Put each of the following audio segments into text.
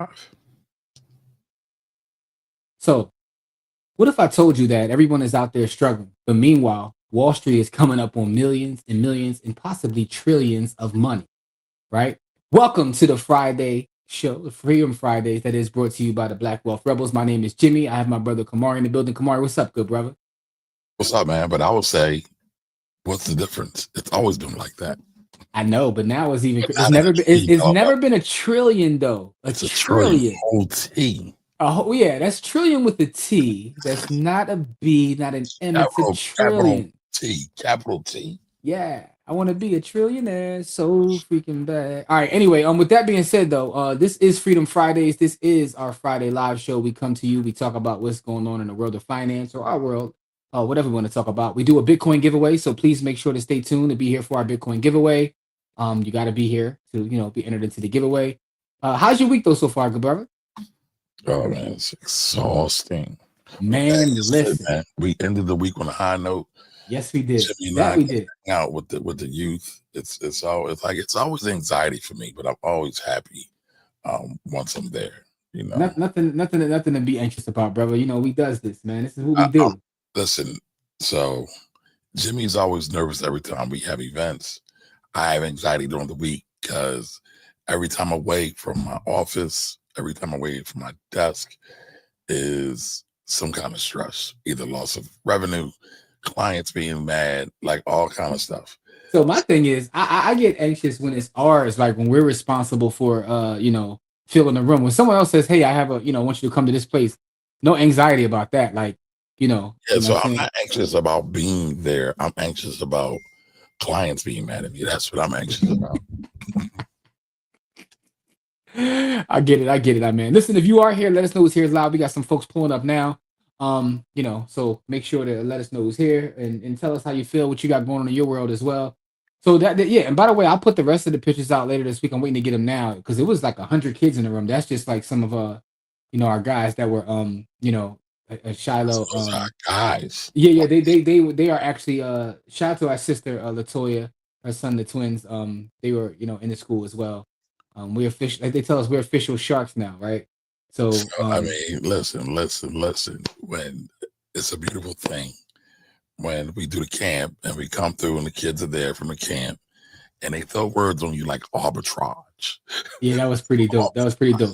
live. So, what if I told you that everyone is out there struggling, but meanwhile, Wall Street is coming up on millions and millions and possibly trillions of money, right? Welcome to the Friday show, the Freedom Fridays, that is brought to you by the Black Wealth Rebels. My name is Jimmy. I have my brother Kamari in the building. Kamari, what's up, good brother? What's up, man? But I would say, what's the difference? It's always been like that. I know, but now it's even. But It's not in never a been. T, It's no, never been a trillion though. it's a trillion. Whole T. Yeah, that's trillion with the T. That's not a B, not an M. It's a Capital trillion. T. Capital T. Yeah, I want to be a trillionaire so freaking bad. All right. Anyway, with that being said, though, this is Freedom Fridays. This is our Friday live show. We come to you. We talk about what's going on in the world of finance or our world, whatever we want to talk about. We do a Bitcoin giveaway, so please make sure to stay tuned to be here for our Bitcoin giveaway. You got to be here to be entered into the giveaway. How's your week though so far, good brother? Oh man, it's exhausting. Man, listen. Man, we ended the week on a high note. Yes, we did. Jimmy That we did. Out with the youth. It's always anxiety for me, but I'm always happy once I'm there. Nothing to be anxious about, brother. We does this, man. This is what we do. Listen, so Jimmy's always nervous every time we have events. I have anxiety during the week because every time I'm away from my office, every time I'm away from my desk is some kind of stress, either loss of revenue, clients being mad, like all kind of stuff. So my thing is, I get anxious when it's ours, like when we're responsible for, filling the room. When someone else says, "Hey, I have want you to come to this place," no anxiety about that. Like, Yeah, so I'm not anxious about being there. I'm anxious about clients being mad at me. That's what I'm anxious about. I get it, man. Listen, if you are here, let us know who's here live. We got some folks pulling up now. So make sure to let us know who's here and tell us how you feel, what you got going on in your world as well. So yeah, and by the way, I'll put the rest of the pictures out later this week. I'm waiting to get them now because it was like 100 kids in the room. That's just like some of our guys that were Shiloh. Those are guys. Yeah, they are actually shout out to our sister Latoya, her son, the twins. They were in the school as well. We're official. Like they tell us we're official sharks now, right? So I mean, listen. When it's a beautiful thing when we do the camp and we come through and the kids are there from the camp and they throw words on you like arbitrage. Yeah, that was pretty dope.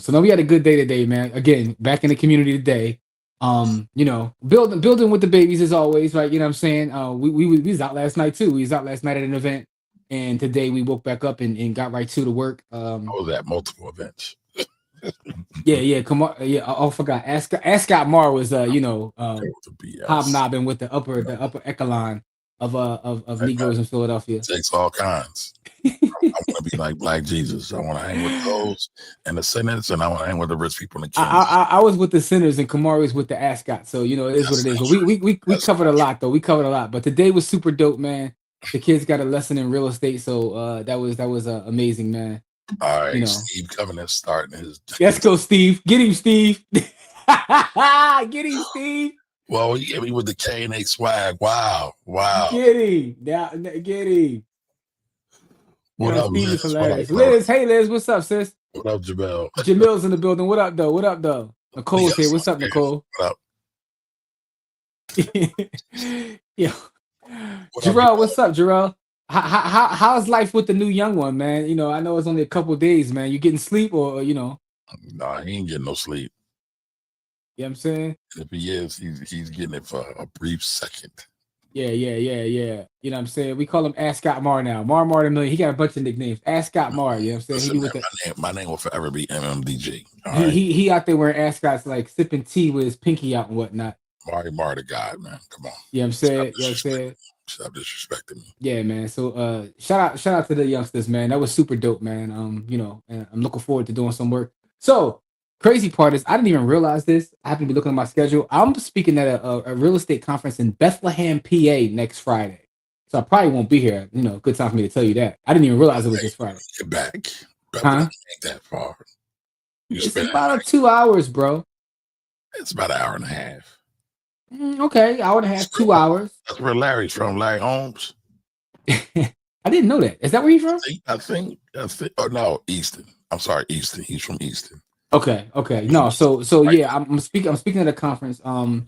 So now we had a good day today, man. Again, back in the community today. Building with the babies as always, right? You know what I'm saying? We was out last night too. We was out last night at an event, and today we woke back up and got right to the work. I was at multiple events. Yeah. Come on. Yeah. I forgot. Ascot Mar was hobnobbing with the upper echelon of Negroes in Philadelphia. It takes all kinds. I want to be like Black Jesus. I want to hang with those and the sinners, and I want to hang with the rich people in the kings. I was with the sinners, and Kamari was with the Ascot. So it is what it is. But we covered a lot though. We covered a lot. But today was super dope, man. The kids got a lesson in real estate, so that was amazing, man. All right, Steve coming and starting his. Let's go, Steve. Get him, Steve. Get him, Steve. Well, he hit me with the K&A swag. Wow. Get him. Get him. What up, Liz? Liz, hey, Liz, what's up, sis? What up, Jamel? Jamil's in the building. What up, though? Nicole's here. What's up, Nicole? What up? Yeah. Jarrell, what's up, Jarrell? How's life with the new young one, man? I know it's only a couple of days, man. You getting sleep or? Nah, he ain't getting no sleep. You know what I'm saying? If he is, he's getting it for a brief second. Yeah. You know what I'm saying? We call him Ascot Mar now. Mar the Million. He got a bunch of nicknames. Ascot Mar, you know what I'm saying? Listen, my name will forever be MMDG. He out there wearing ascots, like sipping tea with his pinky out and whatnot. Mar the God, man. Come on. You know what I'm saying? Stop disrespecting me. Yeah, man. So shout out to the youngsters, man. That was super dope, man. And I'm looking forward to doing some work. So crazy part is I didn't even realize this. I happen to be looking at my schedule. I'm speaking at a real estate conference in Bethlehem, PA next Friday. So I probably won't be here. Good time for me to tell you that. I didn't even realize it was this Friday. Get back. Ain't that far. It's about 2 hours, bro. It's about an hour and a half. Okay, hour and a half, 2 hours. That's where Larry's from, Larry Holmes. I didn't know that. Is that where he's from? I think. Oh no, Easton. I'm sorry, Easton. He's from Easton. Okay. No, so yeah, I'm speaking at a conference doing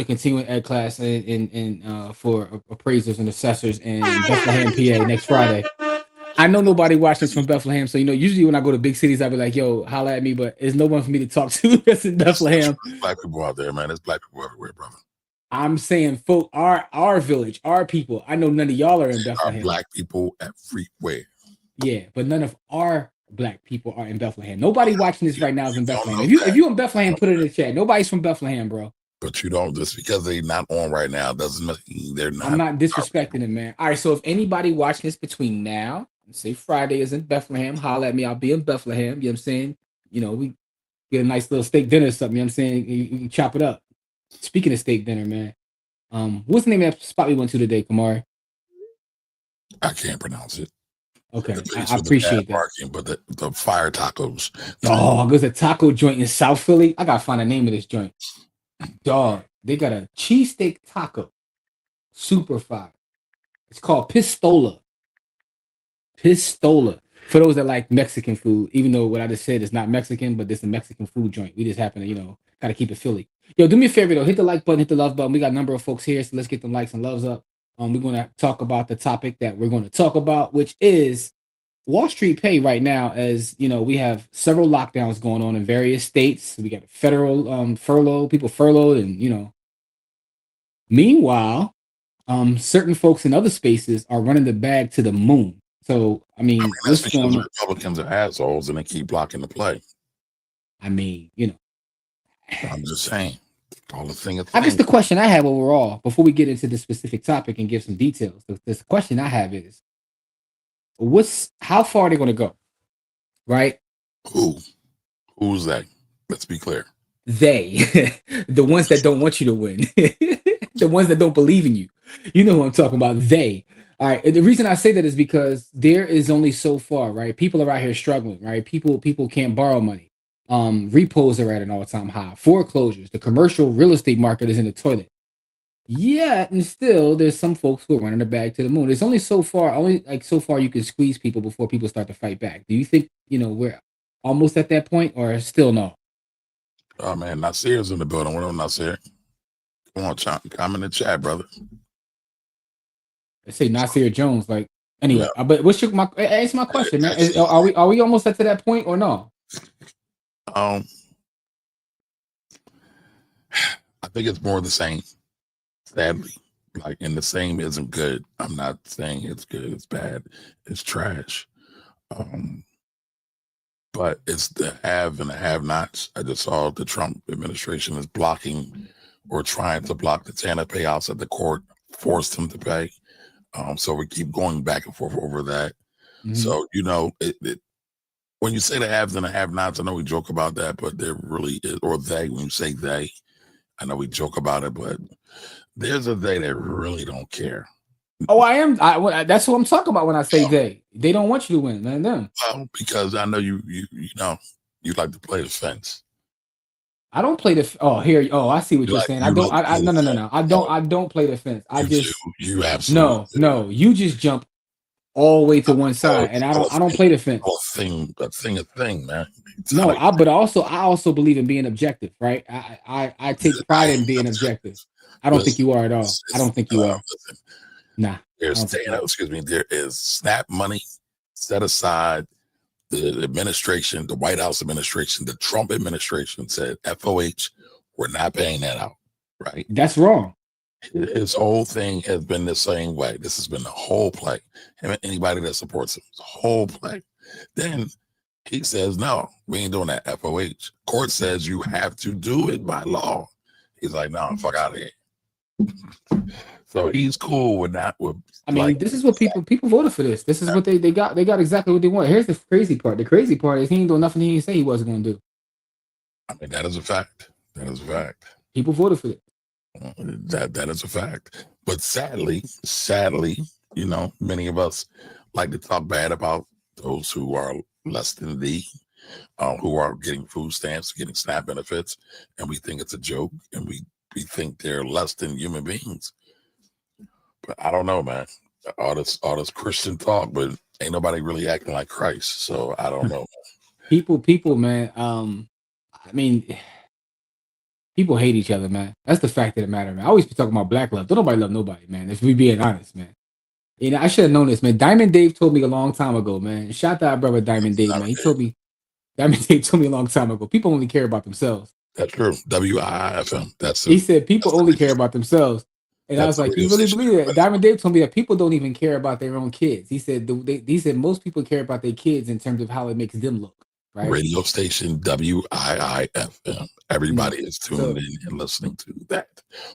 a continuing ed class in for appraisers and assessors in Bethlehem, PA next Friday. I know nobody watching this from Bethlehem, so usually when I go to big cities, I'll be like, "Yo, holla at me," but there's no one for me to talk to that's in Bethlehem. There's black people out there, man. There's black people everywhere, brother. I'm saying, folk, our village, our people. I know none of y'all are in There are Bethlehem. black people everywhere. Yeah, but none of our black people are in Bethlehem. Nobody watching this right now is in You don't Bethlehem. know If that. you in Bethlehem, put it in the chat. Nobody's from Bethlehem, bro. But you don't, just because they're not on right now doesn't mean they're I'm not not our disrespecting people. it, man. All right, so if anybody watching this between now and say Friday is in Bethlehem, holla at me. I'll be in Bethlehem. You know what I'm saying? We get a nice little steak dinner or something. You know what I'm saying? You can chop it up. Speaking of steak dinner, man. What's the name of that spot we went to today, Kamari? I can't pronounce it. The Okay, place I with the bad appreciate that. parking, but the fire tacos. Dog, there's a taco joint in South Philly. I gotta find the name of this joint. Dog, they got a cheesesteak taco. Super fire. It's called Pistola. Pistola. For those that like Mexican food, even though what I just said is not Mexican, but this is a Mexican food joint. We just happen to, gotta keep it Philly. Yo, do me a favor though. Hit the like button, hit the love button. We got a number of folks here, so let's get the likes and loves up. We're gonna talk about the topic that we're gonna talk about, which is Wall Street pay right now. As we have several lockdowns going on in various states. We got federal furlough, people furloughed, and meanwhile, certain folks in other spaces are running the bag to the moon. So, I mean, that's what's because going the on? Republicans are assholes and they keep blocking the play. I mean, I'm just saying. All the thing a I guess thing. the question I have overall, before we get into the specific topic and give some details, the question I have is, how far are they going to go? Right? Who? Who's that? Let's be clear. They, the ones that don't want you to win, the ones that don't believe in you. You know who I'm talking about. They. All right. And the reason I say that is because there is only so far, right? People are out here struggling, right? People can't borrow money. Repos are at an all-time high. Foreclosures. The commercial real estate market is in the toilet. Yeah, and still there's some folks who are running the bag to the moon. It's only so far, you can squeeze people before people start to fight back. Do you think, we're almost at that point or still no? Oh man, Nasir's in the building. What up, Nasir? Come on, comment in the chat, brother. They say Nasir Jones. Like Yeah. anyway, but answer my question, man. Actually, Are we almost at to that point or no? I think it's more the same. Sadly, and the same isn't good. I'm not saying it's good. It's bad. It's trash. But it's the have and the have-nots. I just saw the Trump administration is blocking or trying to block the TANF payouts that the court forced him to pay. So we keep going back and forth over that. Mhm. So when you say the haves and the have-nots, I know we joke about that, but there really is, or they. When you say they, I know we joke about it, but there's a they that really don't care. Oh, I am. That's what I'm talking about when I say they. They don't want you to win, man. Them. Well, because I know you like to play the fence. I don't play the. Oh, here. Oh, I see what you're saying. I You don't. like to play the No. I fence. don't. I don't play the fence. I You do. just You absolutely do. no. You just jump all the way to one side, and I don't play the fence. A thing, man. No, but I also believe in being objective, right? I take pride in being objective. I don't think you are at all. I don't think you are. Nah. There is SNAP money set aside. The administration, the White House administration, the Trump administration said FOH, we're not paying that out, right? That's wrong. His whole thing has been the same way. This has been the whole play. Him and anybody that supports him, the whole play. Then he says, no, we ain't doing that FOH. Court says you have to do it by law. He's like, no, fuck out of here. So he's cool with that. I mean, this is what people voted for this. This is what they got. They got exactly what they want. Here's the crazy part. The crazy part is he ain't doing nothing he didn't say he wasn't going to do. I mean, that is a fact. That is a fact. People voted for it. That is a fact. But sadly, many of us like to talk bad about those who are less than thee, who are getting food stamps, getting SNAP benefits, and we think it's a joke, and we think they're less than human beings. But I don't know, man. All this Christian talk, but ain't nobody really acting like Christ. So I don't know. People, man. I mean, people hate each other, man. That's the fact of the matter, man. I always be talking about black love. Don't nobody love nobody, man. If we being honest, man. You know, I should have known this, man. Diamond Dave told me a long time ago, man. Shout out, brother Diamond Dave, man. He told me Diamond Dave told me a long time ago. People only care about themselves. That's true. WIFM. That's He the said people only care about themselves. And I was that's the like, you radio really station. believe that? Diamond Dave told me that people don't even care about their own kids. He said he said most people care about their kids in terms of how it makes them look, right? Radio station WIIFM. Mm. Everybody is tuned So in and listening to that.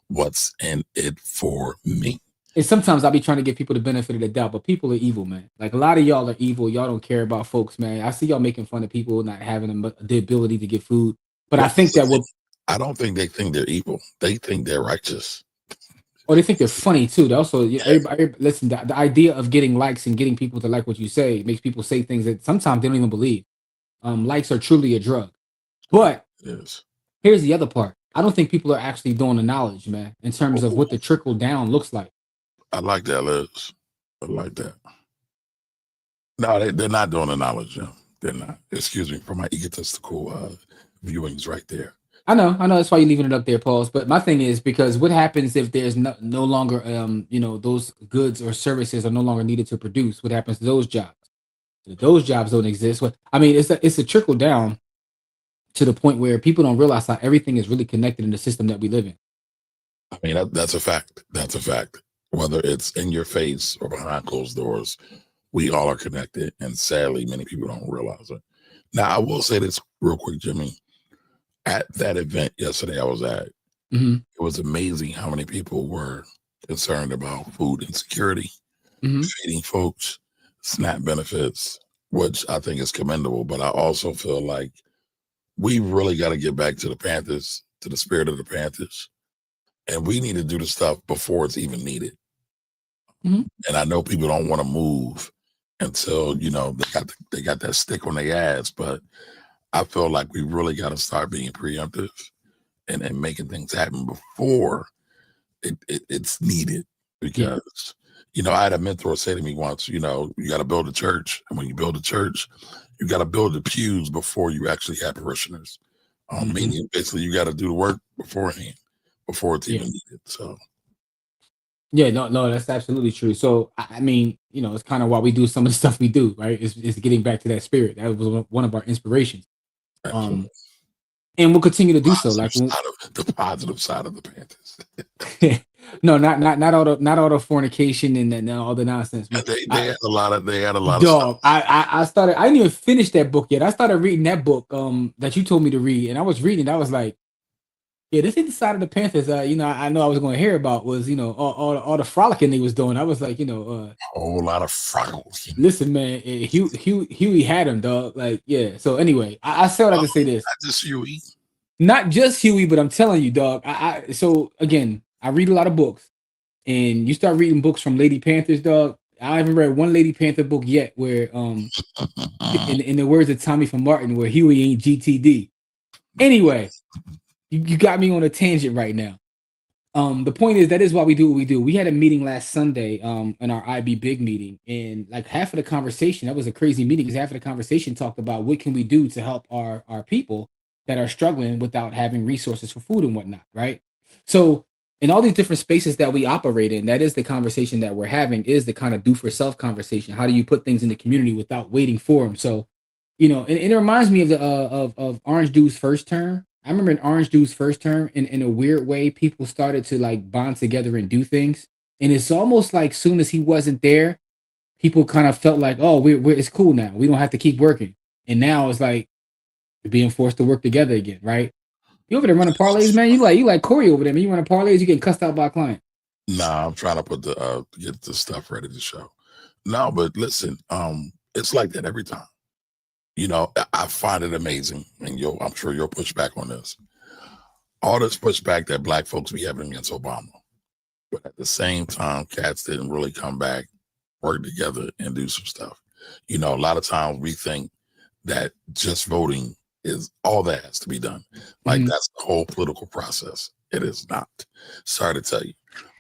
What's in it for me? and sometimes I'll be trying to give people the benefit of the doubt, but people are evil, man. Like a lot of y'all are evil. Y'all don't care about folks, man. I see y'all making fun of people not having the ability to get food. But I Well, think that what I don't think they think they're evil. They think they're righteous. or they think they're funny too. They also, everybody listen. The idea of getting likes and getting people to like what you say makes people say things that sometimes they don't even believe. Likes are truly a drug. But Yes. here's the other part. I don't think people are actually doing the knowledge, man, in terms of Oh, what the trickle down looks like. I like that, Liz. I like that. No, they're not doing the knowledge. Yeah. They're not. Excuse me for my egotistical viewings right there. I know. That's why you're leaving it up there, Pauls. But my thing is because what happens if there's no longer, those goods or services are no longer needed to produce? What happens to those jobs? If those jobs don't exist, what I mean, it's a trickle down to the point where people don't realize how everything is really connected in the system that we live in. I mean, that's a fact. That's a fact. Whether it's in your face or behind closed doors, we all are connected. And sadly, many people don't realize it. Now, I will say this real quick, Jimmy. At that event yesterday I was at, Mm-hmm. it was amazing how many people were concerned about food insecurity, Mm-hmm. feeding folks, SNAP benefits, which I think is commendable. But I also feel like we really got to get back to the Panthers, to the spirit of the Panthers. And we need to do the stuff before it's even needed. Mm-hmm. And I know people don't want to move until, they got that stick on their ass. But I feel like we really got to start being preemptive and making things happen before it's needed. Yeah. Because, I had a mentor say to me once, you got to build a church. And when you build a church, you got to build the pews before you actually have parishioners. Mm-hmm. Meaning, basically, you got to do the work beforehand, before it's Yeah. even needed. So, Yeah, no, that's absolutely true. So, I mean, it's kind of why we do some of the stuff we do, right? It's getting back to that spirit. That was one of our inspirations. absolutely. And we'll continue to do so. Like, The positive side of the Panthers. no, not all the fornication and all the nonsense, man. They had a lot of Dog, stuff. I started. I didn't even finish that book yet. I started reading that book that you told me to read, and I was reading. I was like, yeah, this is the side of the Panthers. I know I was going to hear about was all the frolicking they was doing. I was like, A whole lot of freckles. listen, man, Huey had him, dog. Like, yeah. So anyway, I said what I can say this. Not just Huey. Not just Huey, but I'm telling you, dog. So again, I read a lot of books, and you start reading books from Lady Panthers, dog. I haven't read one Lady Panther book yet where in the words of Tommy from Martin, where Huey ain't GTD. Anyway, you got me on a tangent right now. The point is that is why we do what we do. We had a meeting last Sunday in our IB big meeting, and like half of the conversation, that was a crazy meeting because half of the conversation talked about what can we do to help our people that are struggling without having resources for food and whatnot, right? So in all these different spaces that we operate in, that is the conversation that we're having, is the kind of do for self conversation. How do you put things in the community without waiting for them? So, and it reminds me of the of Orange Dude's first term. I remember in Orange Dude's first term, in a weird way, people started to like bond together and do things. And it's almost like soon as he wasn't there, people kind of felt like, oh, we're it's cool now. We don't have to keep working. And now it's like we're being forced to work together again, right? You over there running parlays, man. You like Corey over there, man. You running parlays, you getting cussed out by a client. Nah, I'm trying to put get the stuff ready to show. No, but listen, it's like that every time. I find it amazing, and I'm sure you'll push back on this. All this pushback that black folks be having against Obama, but at the same time, cats didn't really come back, work together, and do some stuff. A lot of times we think that just voting is all that has to be done. Like that's the whole political process. It is not. Sorry to tell you,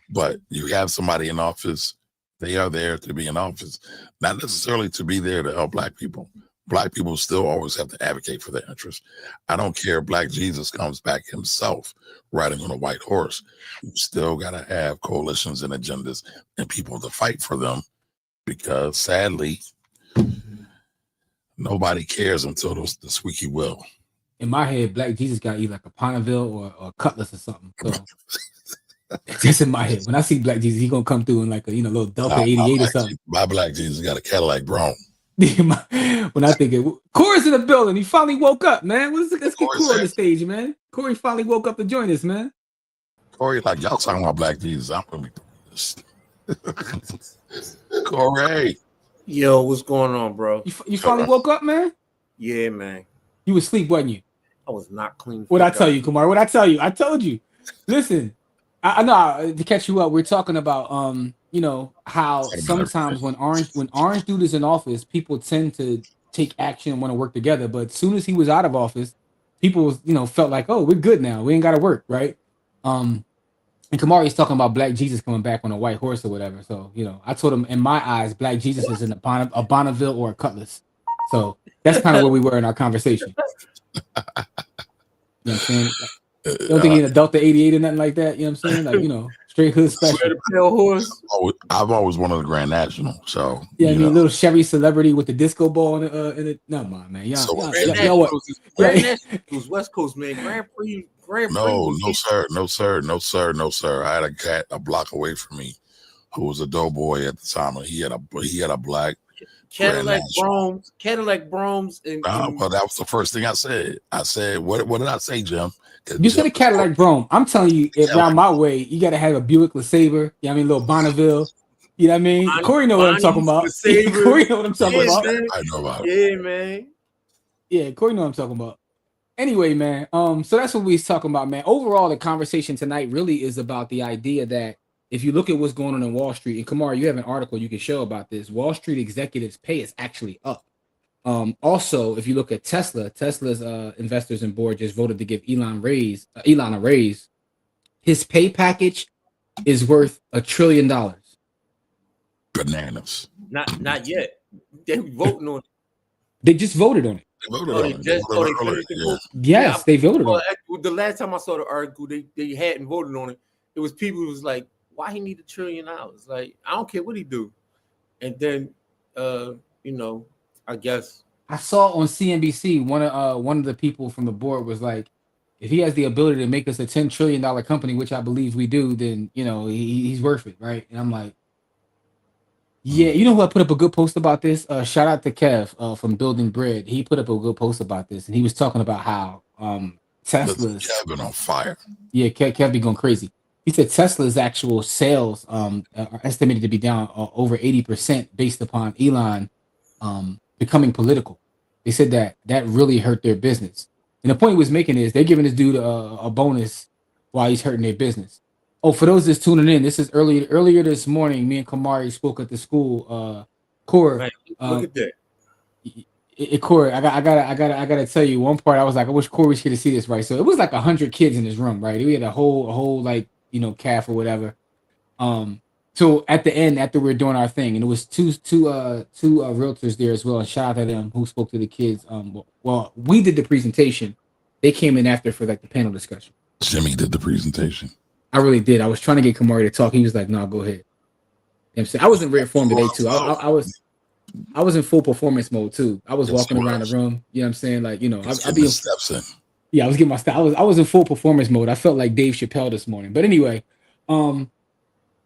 but you have somebody in office. They are there to be in office, not necessarily to be there to help black people, Black people still always have to advocate for their interests. I don't care if Black Jesus comes back himself riding on a white horse. You still got to have coalitions and agendas and people to fight for them, because sadly, nobody cares until the squeaky wheel. In my head, Black Jesus got either like a Ponneville or Cutlass or something. So just in my head, when I see Black Jesus, he gonna come through in like a little Delta 88 or something. My Black Jesus got a Cadillac Brougham. When I think it, Corey's in the building. He finally woke up, man. Let's get Corey on the stage, man. Corey finally woke up to join us, man. Corey, like, y'all talking about Black Jesus, I'm gonna be this. Corey. Yo, what's going on, bro? You finally woke up, man? Yeah, man. You was asleep, wasn't you? I was not clean. What'd I tell you, Kumar? What'd I tell you? I told you. Listen, I know, to catch you up, we're talking about how sometimes when Orange Dude is in office, people tend to take action and want to work together. But as soon as he was out of office, people felt like, oh, we're good now. We ain't gotta work, right? And Kamari's talking about Black Jesus coming back on a white horse or whatever. So, I told him, in my eyes, Black Jesus is in a Bonneville or a Cutlass. So that's kind of where we were in our conversation. You know what I'm saying? You don't think he's a Delta 88 or nothing like that? You know what I'm saying? Like, straight hood special. I've always wanted a Grand National. So yeah, I mean, little Chevy Celebrity with the disco ball in it. No, man, y'all what? Grand National was West Coast, man. Grand Prix. No, sir. I had a block away from me who was a doughboy at the time. He had a black Cadillac Broms, and well, that was the first thing I said. I said, what did I say, Jim? You said a Cadillac Brougham. I'm telling you, around my way, you got to have a Buick LeSabre. You know what I mean? Little Bonneville. You know what I mean? Corey know what I'm talking about. Corey know what I'm talking about. I know about it. Yeah, man. Yeah, Corey know what I'm talking about. Anyway, man, so that's what we was talking about, man. Overall, the conversation tonight really is about the idea that if you look at what's going on in Wall Street, and Kamar, you have an article you can show about this. Wall Street executives' pay is actually up. Also, if you look at Tesla's investors and board just voted to give Elon a raise. His pay package is worth $1 trillion. Bananas. Not yet. They voting on it. They just voted on it. Yes, they voted on it. The last time I saw the article, they hadn't voted on it. It was people who was like, why he need $1 trillion? Like, I don't care what he do. And then I guess I saw on CNBC one of the people from the board was like, if he has the ability to make us a $10 trillion company, which I believe we do, then he's worth it, right? And I'm like, yeah, you know who I put up a good post about this? Shout out to Kev from Building Bread. He put up a good post about this, and he was talking about how Tesla's been on fire. Yeah, Kev be going crazy. He said Tesla's actual sales are estimated to be down over 80% based upon Elon becoming political. They said that really hurt their business. And the point he was making is they're giving this dude a bonus while he's hurting their business. Oh, for those that's tuning in, this is earlier this morning. Me and Kamari spoke at the school. Corey, right. Look at that. Corey, I gotta tell you one part. I was like, I wish Corey was here to see this, right? So it was like 100 kids in this room, right? We had a whole like calf or whatever. So at the end, after we were doing our thing, and it was two realtors there as well. And shout out to them who spoke to the kids. Well, we did the presentation. They came in after for like the panel discussion. Jimmy did the presentation. I really did. I was trying to get Kamari to talk. He was like, "No, go ahead." You know what I'm saying? I was in rare form today too. I was in full performance mode too. I was walking around the room. You know what I'm saying? Like, I'd be steps in. Yeah, I was getting my style. I was in full performance mode. I felt like Dave Chappelle this morning. But anyway,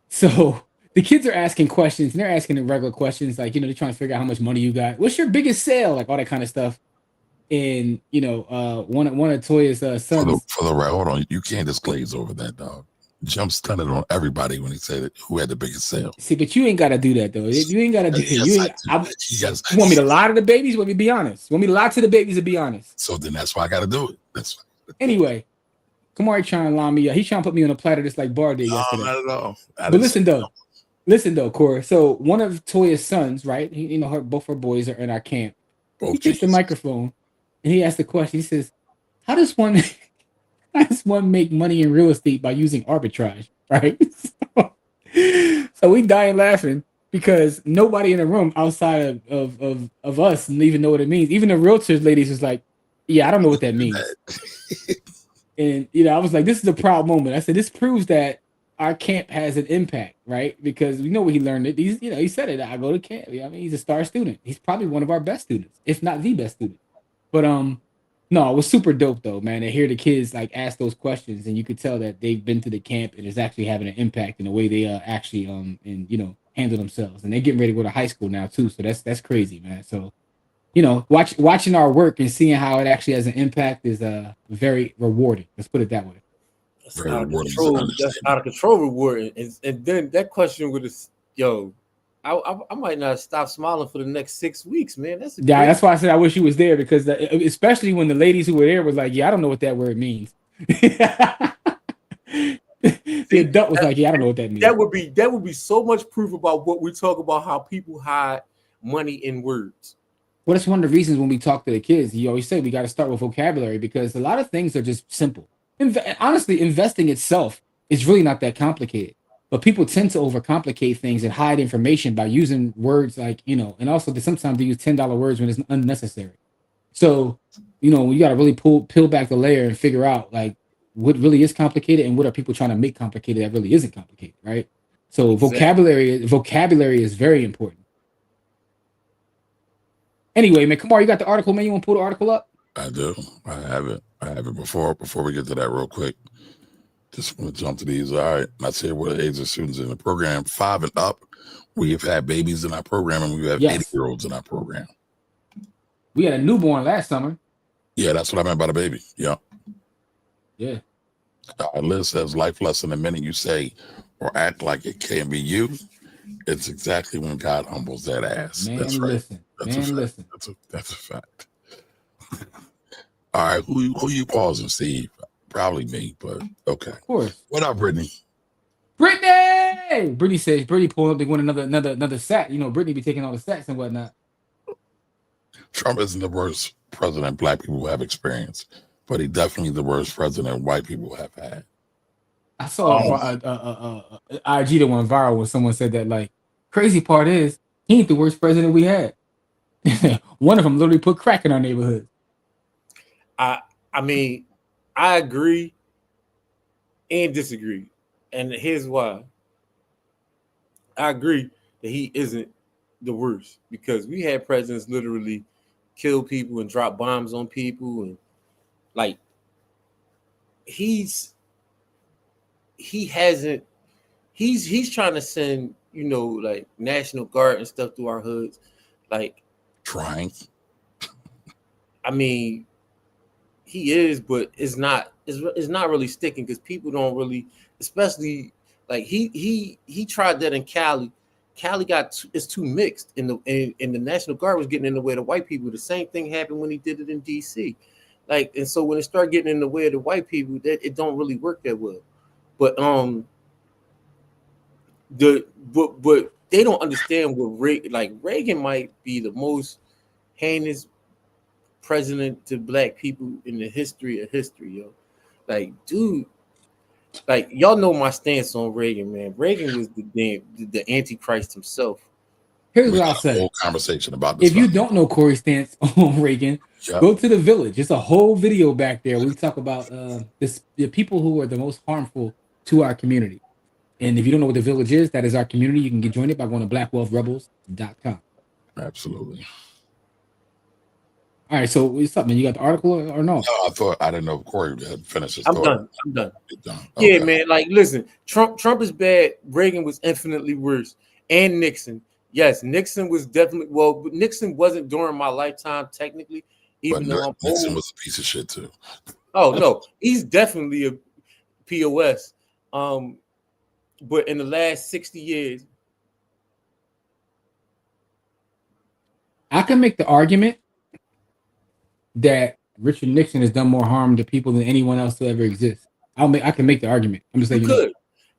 so the kids are asking questions, and they're asking the regular questions, like, they're trying to figure out how much money you got. What's your biggest sale? Like all that kind of stuff. And one of Toya's sons. For the right, hold on, you can't just glaze over that, dog. Jump stunted on everybody when he said who had the biggest sale. See, but you ain't got to do that though. You ain't got to do that. You want me to lie to the babies? Want me to be honest? Want me to lie to the babies and be honest? So then that's why I got to do it. That's anyway. Kamari trying to line me up. He's trying to put me on a platter just like Bar did yesterday. Not at all. But listen though, Cora. So one of Toya's sons, right? Both her boys are in our camp. He takes the microphone and he asked the question. He says, "How does one make money in real estate by using arbitrage?" Right? So we dying laughing. because nobody in the room outside of us didn't even know what it means. Even the realtors ladies was like, yeah, I don't know what that means. And I was like, this is a proud moment. I said, this proves that our camp has an impact, right? Because we know what he learned. He said it. I go to camp. I mean, he's a star student. He's probably one of our best students, if not the best student. But no, it was super dope though, man. To hear the kids like ask those questions, and you could tell that they've been to the camp and it's actually having an impact in the way they actually and handle themselves. And they're getting ready to go to high school now too. So that's crazy, man. So watching our work and seeing how it actually has an impact is very rewarding. Let's put it that way. That's out of control. That's out of control rewarding. And then that question with us, I might not stop smiling for the next 6 weeks, man. That's why I said I wish you was there, because especially when the ladies who were there was like, yeah, I don't know what that word means. The adult was like, yeah, I don't know what that means. That would be so much proof about what we talk about, how people hide money in words. Well, that's one of the reasons when we talk to the kids, you always say we got to start with vocabulary, because a lot of things are just simple. Honestly, investing itself is really not that complicated, but people tend to overcomplicate things and hide information by using words like, and also sometimes they use $10 words when it's unnecessary. So, you got to really peel back the layer and figure out like what really is complicated and what are people trying to make complicated that really isn't complicated, right? So exactly. vocabulary is very important. Anyway, man, come on, you got the article, man. You want to pull the article up? I do. I have it. Before we get to that real quick, just want to jump to these. All right. Let's hear what age of students in the program. 5 and up. We have had babies in our program, and we have 80-year-olds in our program. We had a newborn last summer. Yeah, that's what I meant by the baby. Yeah. Yeah. Liz says, life lesson, the minute you say or act like it can be you, it's exactly when God humbles that ass. Man, that's right. Listen. That's a fact. All right, who you pausing, Steve? Probably me, but okay. Of course. What up, Brittany? Brittany says pulling up. They win another sack. Brittany be taking all the sacks and whatnot. Trump isn't the worst president black people have experienced, but he definitely the worst president white people have had. I saw IG that went viral when someone said that, like, crazy part is he ain't the worst president we had. One of them literally put crack in our neighborhood. I mean, I agree and disagree. And here's why. I agree that he isn't the worst, because we had presidents literally kill people and drop bombs on people, and like he's trying to send, like National Guard and stuff through our hoods. Like trying. I mean, he is, but it's not really sticking, because people don't really, especially like he tried that in Cali. Cali it's too mixed, and the National Guard was getting in the way of the white people. The same thing happened when he did it in DC. Like, and so when it started getting in the way of the white people, that it don't really work that well. But but they don't understand what Reagan might be the most heinous president to black people in the history of history, yo. Like, dude, like, y'all know my stance on Reagan, man. Reagan was the Antichrist himself. Here's what I'll say. Whole conversation about this. If you don't know Corey's stance on Reagan, go to the Village. It's a whole video back there. We talk about the people who are the most harmful to our community. And if you don't know what the Village is, that is our community. You can join it by going to blackwealthrebels.com. Absolutely. All right, so what's up, man? You got the article or no? No, I didn't know if Corey had finished his thought. I'm done. Okay. Yeah, man. Like, listen, Trump is bad. Reagan was infinitely worse. And Nixon. Yes, Nixon was definitely, but Nixon wasn't during my lifetime, technically. Even though Nixon was a piece of shit too. Oh no, he's definitely a POS. But in the last 60 years, I can make the argument that Richard Nixon has done more harm to people than anyone else to ever exist. I can make the argument. I'm just saying,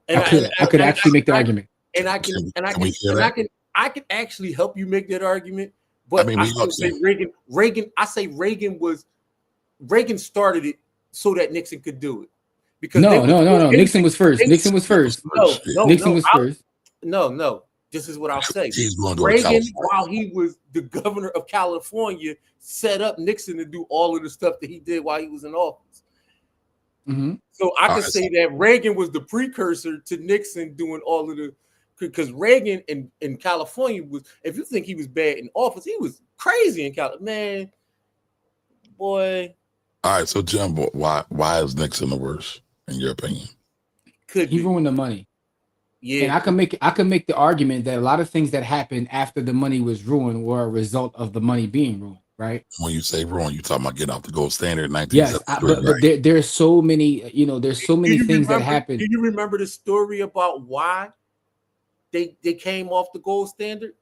I could actually make the argument. And I can actually help you make that argument. But I still say Reagan. I say Reagan started it so that Nixon could do it. Because no. Nixon was first. Nixon was first. No. This is what I'll say. He's going to go to Reagan, California. while he was the governor of California, set up Nixon to do all of the stuff that he did while he was in office. Mm-hmm. So I can say that Reagan was the precursor to Nixon doing all of the, because Reagan in California was, if you think he was bad in office, he was crazy in California. Man, boy. All right, so Jim, why is Nixon the worst in your opinion? He ruined the money. Yeah, and I can make the argument that a lot of things that happened after the money was ruined were a result of the money being ruined, right? When you say ruined, you talking about getting off the gold standard. Yes, but there's so many, there's so many things that happened. Do you remember the story about why they came off the gold standard?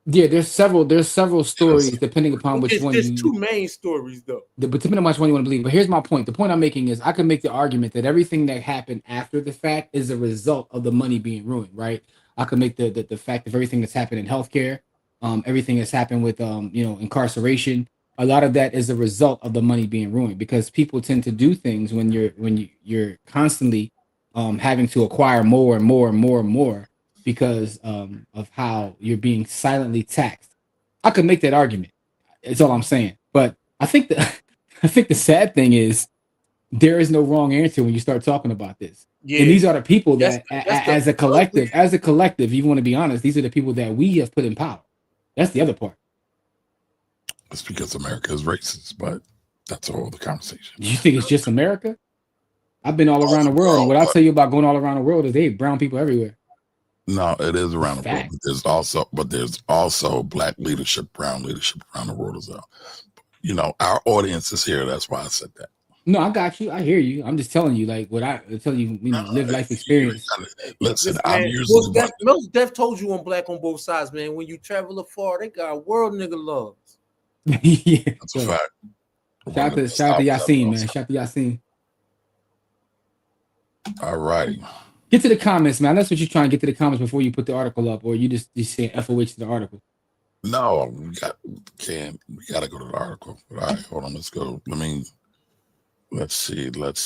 Yeah, there's several stories depending upon which one. There's two main stories though. But depending on which one you want to believe. But here's my point. The point I'm making is I can make the argument that everything that happened after the fact is a result of the money being ruined, right? I can make the fact of everything that's happened in healthcare, everything that's happened with incarceration. A lot of that is a result of the money being ruined because people tend to do things when you're constantly having to acquire more and more and more and more because of how you're being silently taxed. I could make that argument. It's all I'm saying. But I think the sad thing is there is no wrong answer when you start talking about this. Yeah. And these are the people that, as a collective, you want to be honest, these are the people that we have put in power. That's the other part. It's because America is racist, but that's a whole other conversation. You think it's just America? I've been all around the world. And what I'll tell you about going all around the world is they have brown people everywhere. No, it is around the world. But there's also black leadership, brown leadership around the world as well. Our audience is here. That's why I said that. No, I got you. I hear you. I'm just telling you, like what I tell you, live life experience. Listen, I'm usually Most Def told you on Black on Both Sides, man. When you travel afar, they got world nigga loves. Yeah, that's a fact. Shout out to Yasin, man. Shout out to Yasin. All righty. Get to the comments, man. That's what you're trying to get to the comments before you put the article up, or you just saying FOH to the article. No, we got to go to the article. All right, hold on. Let's go. Let's see. Dawn's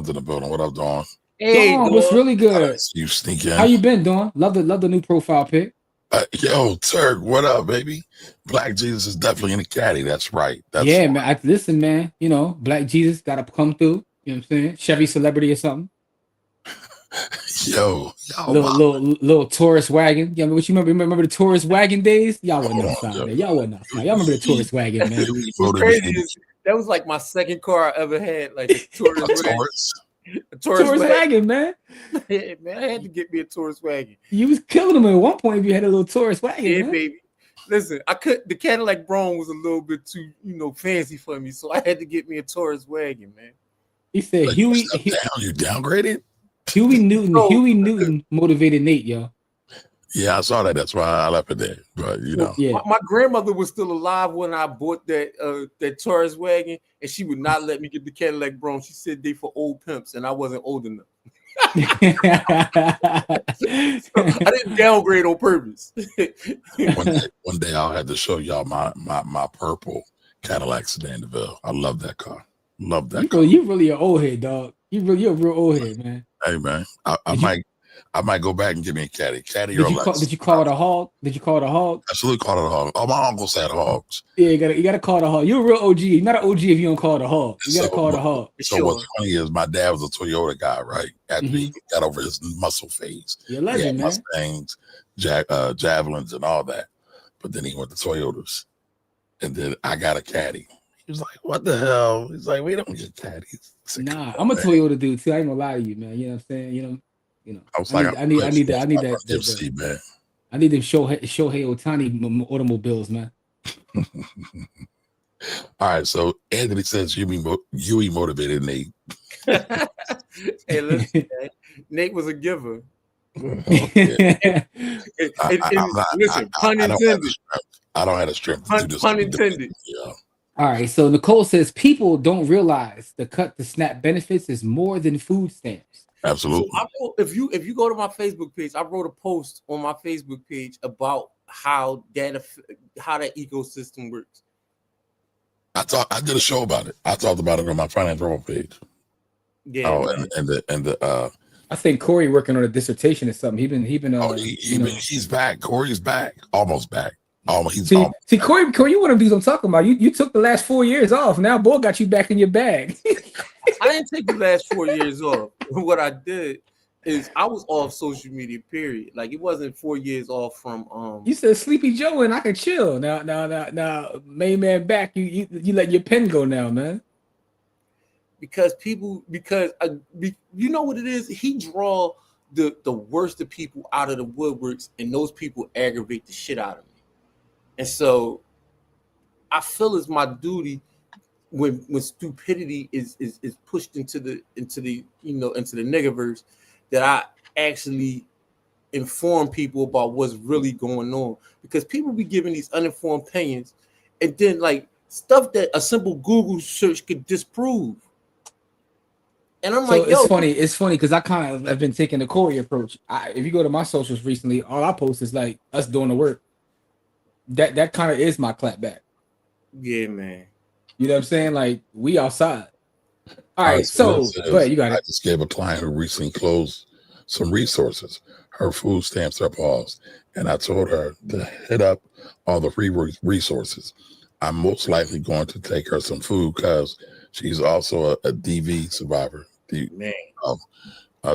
in the building. What up, Dawn? Hey, Dawn, what's really good? You sneak in. How you been, Dawn? Love the new profile pic. Yo, Turk, what up, baby? Black Jesus is definitely in the caddy. That's right. Man. Listen, man. Black Jesus got to come through. You know what I'm saying? Chevy celebrity or something. Yo, little tourist wagon. Yeah, what you remember the tourist wagon days? Y'all wasn't outside there. Y'all remember the tourist wagon, man? That was like my second car I ever had, like a tourist wagon, man. Man, I had to get me a tourist wagon. You was killing them at one point if you had a little tourist wagon. Yeah, man. Baby. Listen, the Cadillac Brougham was a little bit too, fancy for me, so I had to get me a tourist wagon, man. He said, you downgraded? Huey Newton motivated Nate, yo. Yeah, I saw that. That's why I left it there. But yeah. My grandmother was still alive when I bought that Taurus wagon, and she would not let me get the Cadillac Brougham. She said they for old pimps, and I wasn't old enough. So I didn't downgrade on purpose. one day I'll have to show y'all my purple Cadillac Sedan DeVille. I love that car. You really an old head, dog. You're a real old head, man. Hey, man, I might go back and give me a caddy. Did you call it a hog? Did you call it a hog? Absolutely call it a hog. All my uncles had hogs. Yeah, you gotta call it a hog. You're a real OG. You're not an OG if you don't call it a hog. You gotta call it a hog. So what's funny is my dad was a Toyota guy, right? After he got over his muscle phase. You're a legend, man. Mustangs, Javelins, and all that. But then he went to Toyotas. And then I got a caddy. He was like, what the hell? He's like, we don't get caddies. Nah, I'm a Toyota dude too. I ain't gonna lie to you, man. You know what I'm saying? I was like, I need that. Man. I need them Shohei Ohtani automobiles, man. All right, so Anthony says Huey motivated Nate. Hey, listen, man. Nate was a giver. Listen, pun intended. I don't have the strength to do this. Pun intended. Yeah. All right, so Nicole says people don't realize the cut to SNAP benefits is more than food stamps. Absolutely. So if you go to my Facebook page, I wrote a post on my Facebook page about how that ecosystem works. I did a show about it. I talked about it on my finance roll page. Yeah. Oh, and the I think Corey working on a dissertation or something. He been He's back. Corey's back. Almost back. He's see, almost see, Corey, you one of these I'm talking about. You took the last 4 years off. Now, boy, got you back in your bag. I didn't take the last 4 years off. What I did is I was off social media. Period. Like it wasn't 4 years off from. You said Sleepy Joe and I can chill. Now, main man back. You let your pen go now, man. Because you know what it is. He draw the worst of people out of the woodworks, and those people aggravate the shit out of me. And so I feel it's my duty when stupidity is pushed into the niggerverse that I actually inform people about what's really going on, because people be giving these uninformed opinions and then like stuff that a simple Google search could disprove. And I'm like, it's funny because I kind of have been taking the Corey approach. If you go to my socials recently, all I post is like us doing the work. That kind of is my clapback. Yeah, man. You know what I'm saying? Like we outside. All right, so go ahead, you got it. I just gave a client who recently closed some resources. Her food stamps are paused, and I told her to hit up all the free resources. I'm most likely going to take her some food because she's also a DV survivor,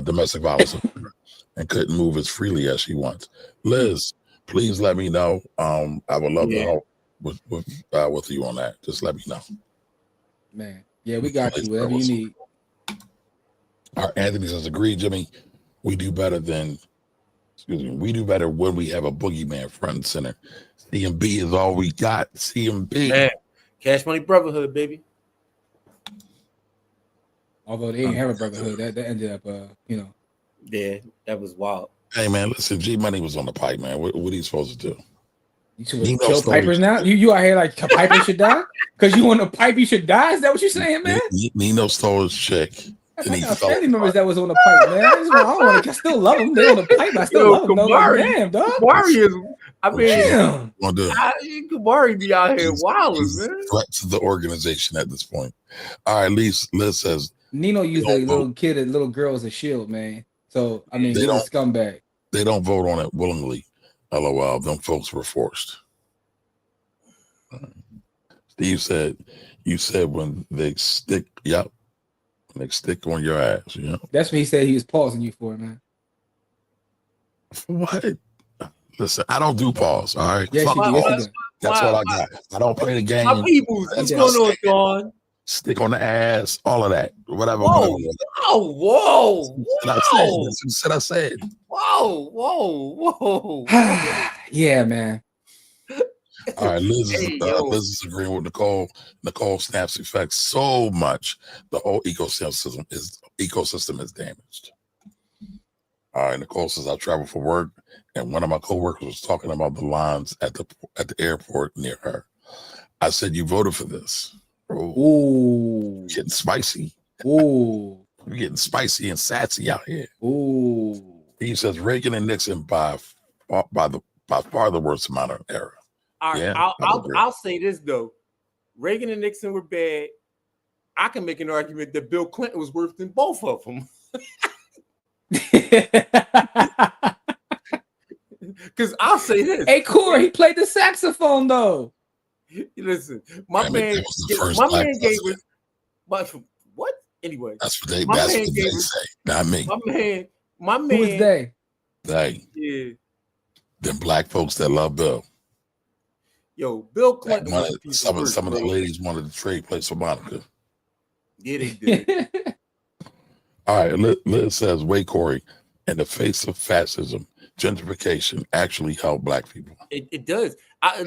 domestic violence, and couldn't move as freely as she wants. Liz, please let me know. I would love to help with you on that. Just let me know. Man, yeah, we got you. Whatever you need. Our Anthony says, agree, Jimmy. We do better when we have a boogeyman front and center. CMB is all we got. CMB. Man, Cash Money Brotherhood, baby. Although they didn't have a brotherhood, that ended up, Yeah, that was wild. Hey, man, listen, G Money was on the pipe, man. What are you supposed to do? You should kill pipers now? You out here like pipers should die? Because you want to pipe, you should die? Is that what you're saying, man? Nino stole his chick. I got family members that was on the pipe, man. I still love them. They're on the pipe. I still love them. Like, damn, dog. Kamari is, damn. Kamari be out here wilding, man. Threat to the organization at this point. All right, Liz says Nino used a little girl as a shield, man. So I mean, he's a scumbag. They don't vote on it willingly. LOL. Them folks were forced. Steve said, "You said when they stick, yep, when they stick on your ass, you know." That's what he said. He was pausing you for, man. What? Listen, I don't do pause. All right. Yes, That's what I got. I don't play the game. My people, what's going on, Dawn? Stick on the ass, all of that, whatever. Whoa! That's what I said. Whoa! Yeah, man. All right, Liz is agreeing with Nicole. Nicole snaps effects so much, the whole ecosystem is damaged. All right, Nicole says, I travel for work, and one of my coworkers was talking about the lines at the airport near her. I said, you voted for this. Ooh. Getting spicy. Ooh. We're getting spicy and sassy out here. Ooh. He says Reagan and Nixon by far the worst amount of era. All right, yeah, I'll say this though. Reagan and Nixon were bad. I can make an argument that Bill Clinton was worse than both of them. Because I'll say this. Hey, Corey, he played the saxophone though. Listen, my man gave us. But what? Anyway, that's what they say. Not me. My man. Who is they? They. Yeah. Them black folks that love Bill. Yo, Bill Clinton. Some of the ladies wanted to trade place for Monica. Yeah, they did. All right, Liz says, wait, Corey, in the face of fascism, gentrification actually helped black people. It does.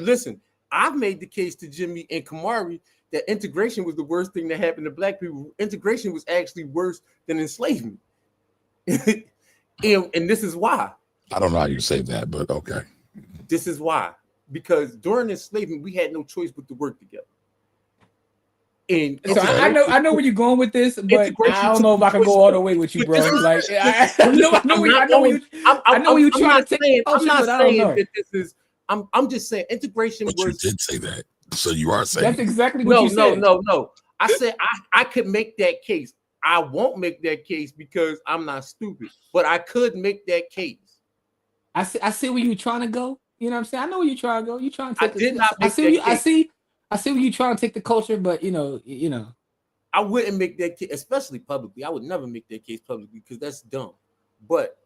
Listen, I've made the case to Jimmy and Kamari that integration was the worst thing that happened to black people. Integration was actually worse than enslavement. and this is why. I don't know how you say that, but okay. This is why. Because during enslavement, we had no choice but to work together. And so I know where you're going with this, but I don't know if I can go all the way with you, bro. Like I know where you're trying to take. I'm not saying that this is. I'm just saying integration but was. You did say that, so you are saying that's exactly what you said. No. I said I could make that case. I won't make that case because I'm not stupid, but I could make that case. I see where you trying to go. You know what I'm saying? I know where you trying to go. You trying to I take did not I make see that where you, case. I see where you trying to take the culture, but you know. I wouldn't make that case, especially publicly. I would never make that case publicly because that's dumb. But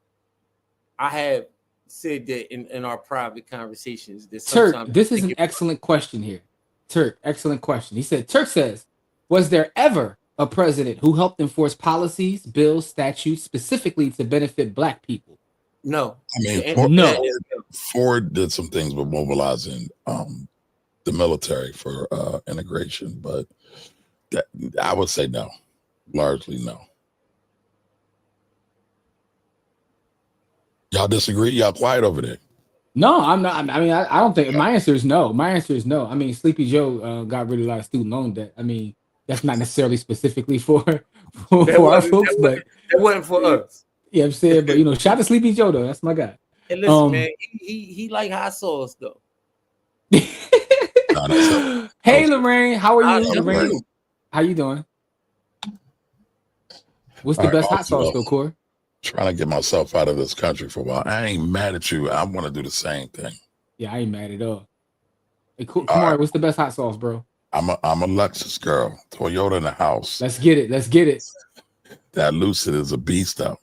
I have said that in our private conversations that Turk, sometimes this I is think an excellent question here. Turk, excellent question. He said, Turk says, was there ever a president who helped enforce policies, bills, statutes specifically to benefit black people? no. I mean, The answer to that is no. Ford did some things with mobilizing the military for integration, but that, I would say no, largely no. Y'all disagree? Y'all quiet over there? No, I'm not. I mean, I don't think my answer is no. My answer is no. I mean, Sleepy Joe got rid of a lot of student loan debt. I mean, that's not necessarily specifically for our folks, but that wasn't for us. Yeah, I'm saying, but shout out to Sleepy Joe though. That's my guy. Hey, listen, man, he like hot sauce though. Hey, Lorraine, how are you, Lorraine? You. How you doing? What's the best hot sauce though, Corey? Trying to get myself out of this country for a while. I ain't mad at you. I want to do the same thing. Yeah, I ain't mad at all. Hey, Kamari, what's the best hot sauce, bro? I'm a Lexus girl. Toyota in the house. Let's get it. Let's get it. That Lucid is a beast though.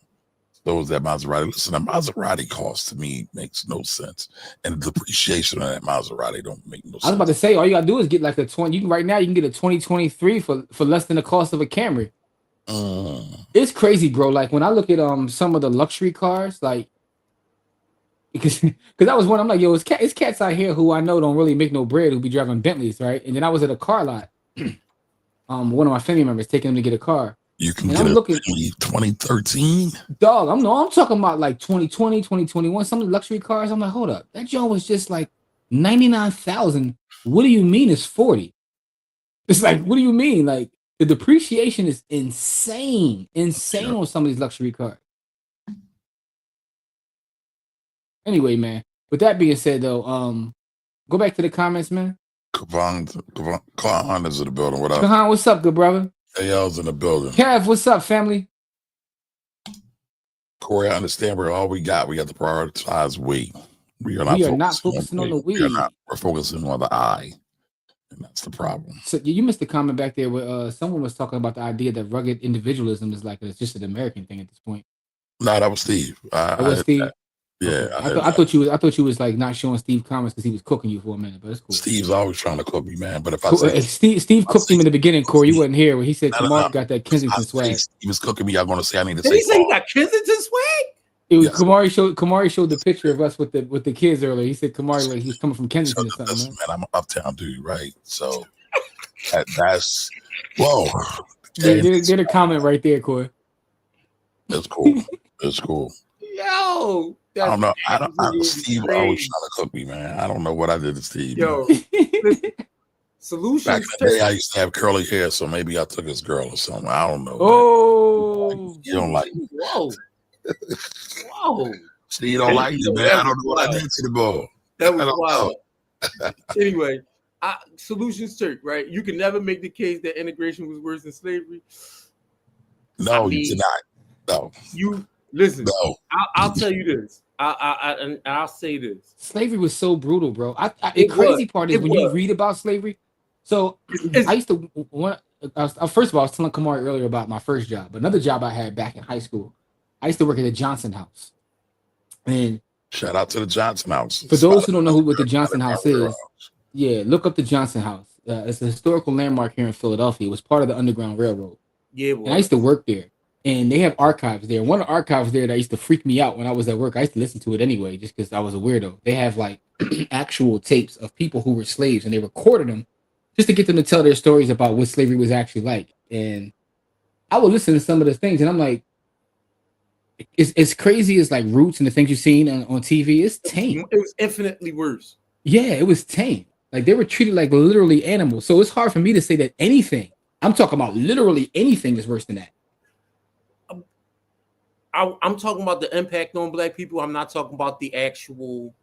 So is that Maserati. Listen, a Maserati cost to me makes no sense. And the depreciation on that Maserati don't make no sense. I was about to say, all you gotta do is get like a 20. You can right now you can get a 2023 for less than the cost of a Camry. It's crazy, bro. Like when I look at some of the luxury cars, like because I was one, I'm like, yo, it's cats out here who I know don't really make no bread who be driving Bentleys, right? And then I was at a car lot, one of my family members taking him to get a car. You can get a 2013 dog. I'm talking about like 2020, 2021. Some of the luxury cars. I'm like, hold up, that joint was just like 99,000. What do you mean it's 40? It's like, what do you mean? Like the depreciation is insane on some of these luxury cars. Anyway, man. With that being said, though, go back to the comments, man. Kahan is in the building. What up? Kahan, what's up, good brother? AL's in the building. Kev, what's up, family? Corey, I understand we're all we got. We got to prioritize we. We are not focusing on the we. We're focusing on the I. And that's the problem. So you missed the comment back there where someone was talking about the idea that rugged individualism is like it's just an American thing at this point. No, that was Steve. That was Steve. Yeah, I thought you was like not showing Steve comments because he was cooking you for a minute, but it's cool. Steve's always trying to cook me, man. But if I say Steve cooked him in the beginning, Corey, you wasn't here when he said Kamari got that Kensington swag. He was cooking me. I'm going to say I need to Did say. He say he got Kensington swag? It was yes. Kamari showed the picture of us with the kids earlier. He said Kamari like he was coming from Kensington or something. Listen, man, I'm an uptown dude, right? So that's whoa. There's a comment right there, Corey. That's cool. That's cool. Yo. I don't know. Steve always trying to cook me, man. I don't know what I did to Steve. Yo, solutions. Back in the day, I used to have curly hair, so maybe I took his girl or something. I don't know. Oh, you don't like me. Whoa. Steve don't like you, man. I don't know what I did to the boy. That was wild. Anyway, solutions Turk, right? You can never make the case that integration was worse than slavery. No, you cannot. No. You listen. No. I'll tell you this. I'll say this. Slavery was so brutal, bro. The crazy part is when you read about slavery. So I used to first of all, I was telling Kamari earlier about my first job. Another job I had back in high school. I used to work at the Johnson House. And shout out to the Johnson House. For those who don't know what the Johnson House is, yeah, look up the Johnson House. It's a historical landmark here in Philadelphia. It was part of the Underground Railroad. Yeah, and I used to work there. And they have archives there. One of the archives there that used to freak me out when I was at work, I used to listen to it anyway, just because I was a weirdo. They have like actual tapes of people who were slaves, and they recorded them just to get them to tell their stories about what slavery was actually like. And I would listen to some of the things, and I'm like, it's crazy as like Roots and the things you've seen on TV. It's tame. It was infinitely worse. Yeah, it was tame. Like they were treated like literally animals. So it's hard for me to say that anything, I'm talking about literally anything, is worse than that. I'm talking about the impact on Black people. I'm not talking about the actual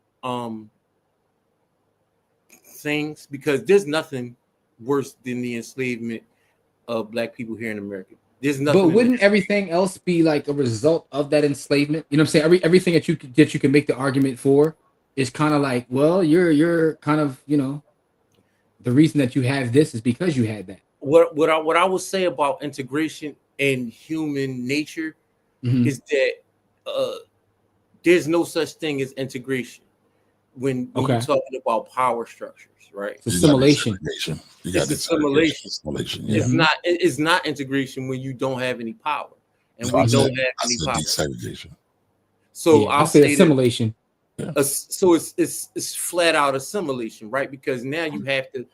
things, because there's nothing worse than the enslavement of Black people here in America. There's nothing. But wouldn't everything else be like a result of that enslavement? You know what I'm saying? Everything that you can make the argument for is kind of like, well, you're kind of, you know, the reason that you have this is because you had that. What I would say about integration and human nature is that there's no such thing as integration when you're talking about power structures, right? It's assimilation. It's assimilation. Yeah. It's not integration when you don't have any power, and we don't have any power. Desegregation. So I'll say assimilation. So it's flat out assimilation, right? Because now you have to.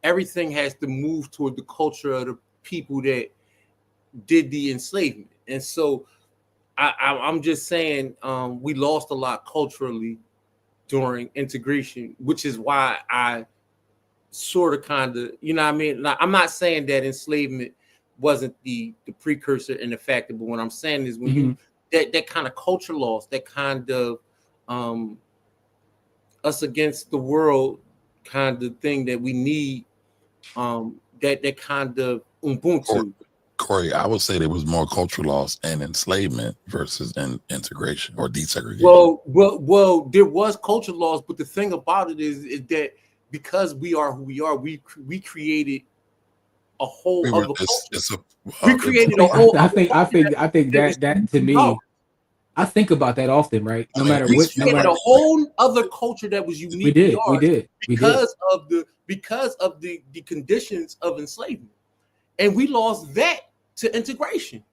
Everything has to move toward the culture of the people that did the enslavement, and so I'm just saying we lost a lot culturally during integration, which is why I sort of kind of, you know what I mean? Like, I'm not saying that enslavement wasn't the precursor and the factor, but what I'm saying is when you that kind of culture loss, that kind of us against the world kind of thing that we need, that kind of Ubuntu. Corey, I would say there was more cultural loss and enslavement versus integration or desegregation. Well, there was culture loss, but the thing about it is that because we are who we are, we created a whole other culture. We created a whole. I think that to me, I think about that often, right? No matter what, no matter a whole other culture that was unique. We did because of the conditions of enslavement, and we lost that to integration.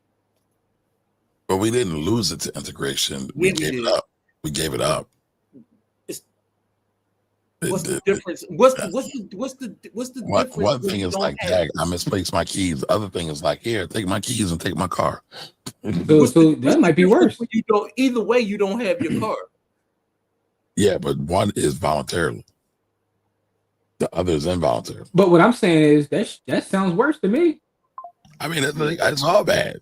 But we didn't lose it to integration. We gave it up. We gave it up. What's the difference? What's the difference? One thing is like, dang, I misplaced my keys. The other thing is like, here, take my keys and take my car. So that might be worse. Either way, you don't have your car. Yeah, but one is voluntarily. The other is involuntary. But what I'm saying is that sounds worse to me. I mean, it's all bad.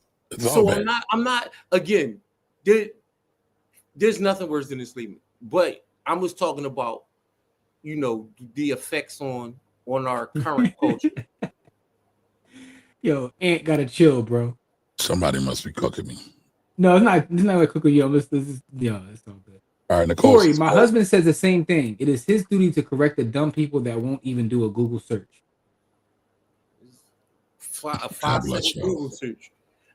I'm not. Again, there's nothing worse than enslavement. But I was talking about, you know, the effects on our current culture. Yo, Ant gotta chill, bro. Somebody must be cooking me. No, it's not. It's not like cooking. Yo, it's all good. All right, Nicole. Corey, my husband says the same thing. It is his duty to correct the dumb people that won't even do a Google search. A 5-second Google search.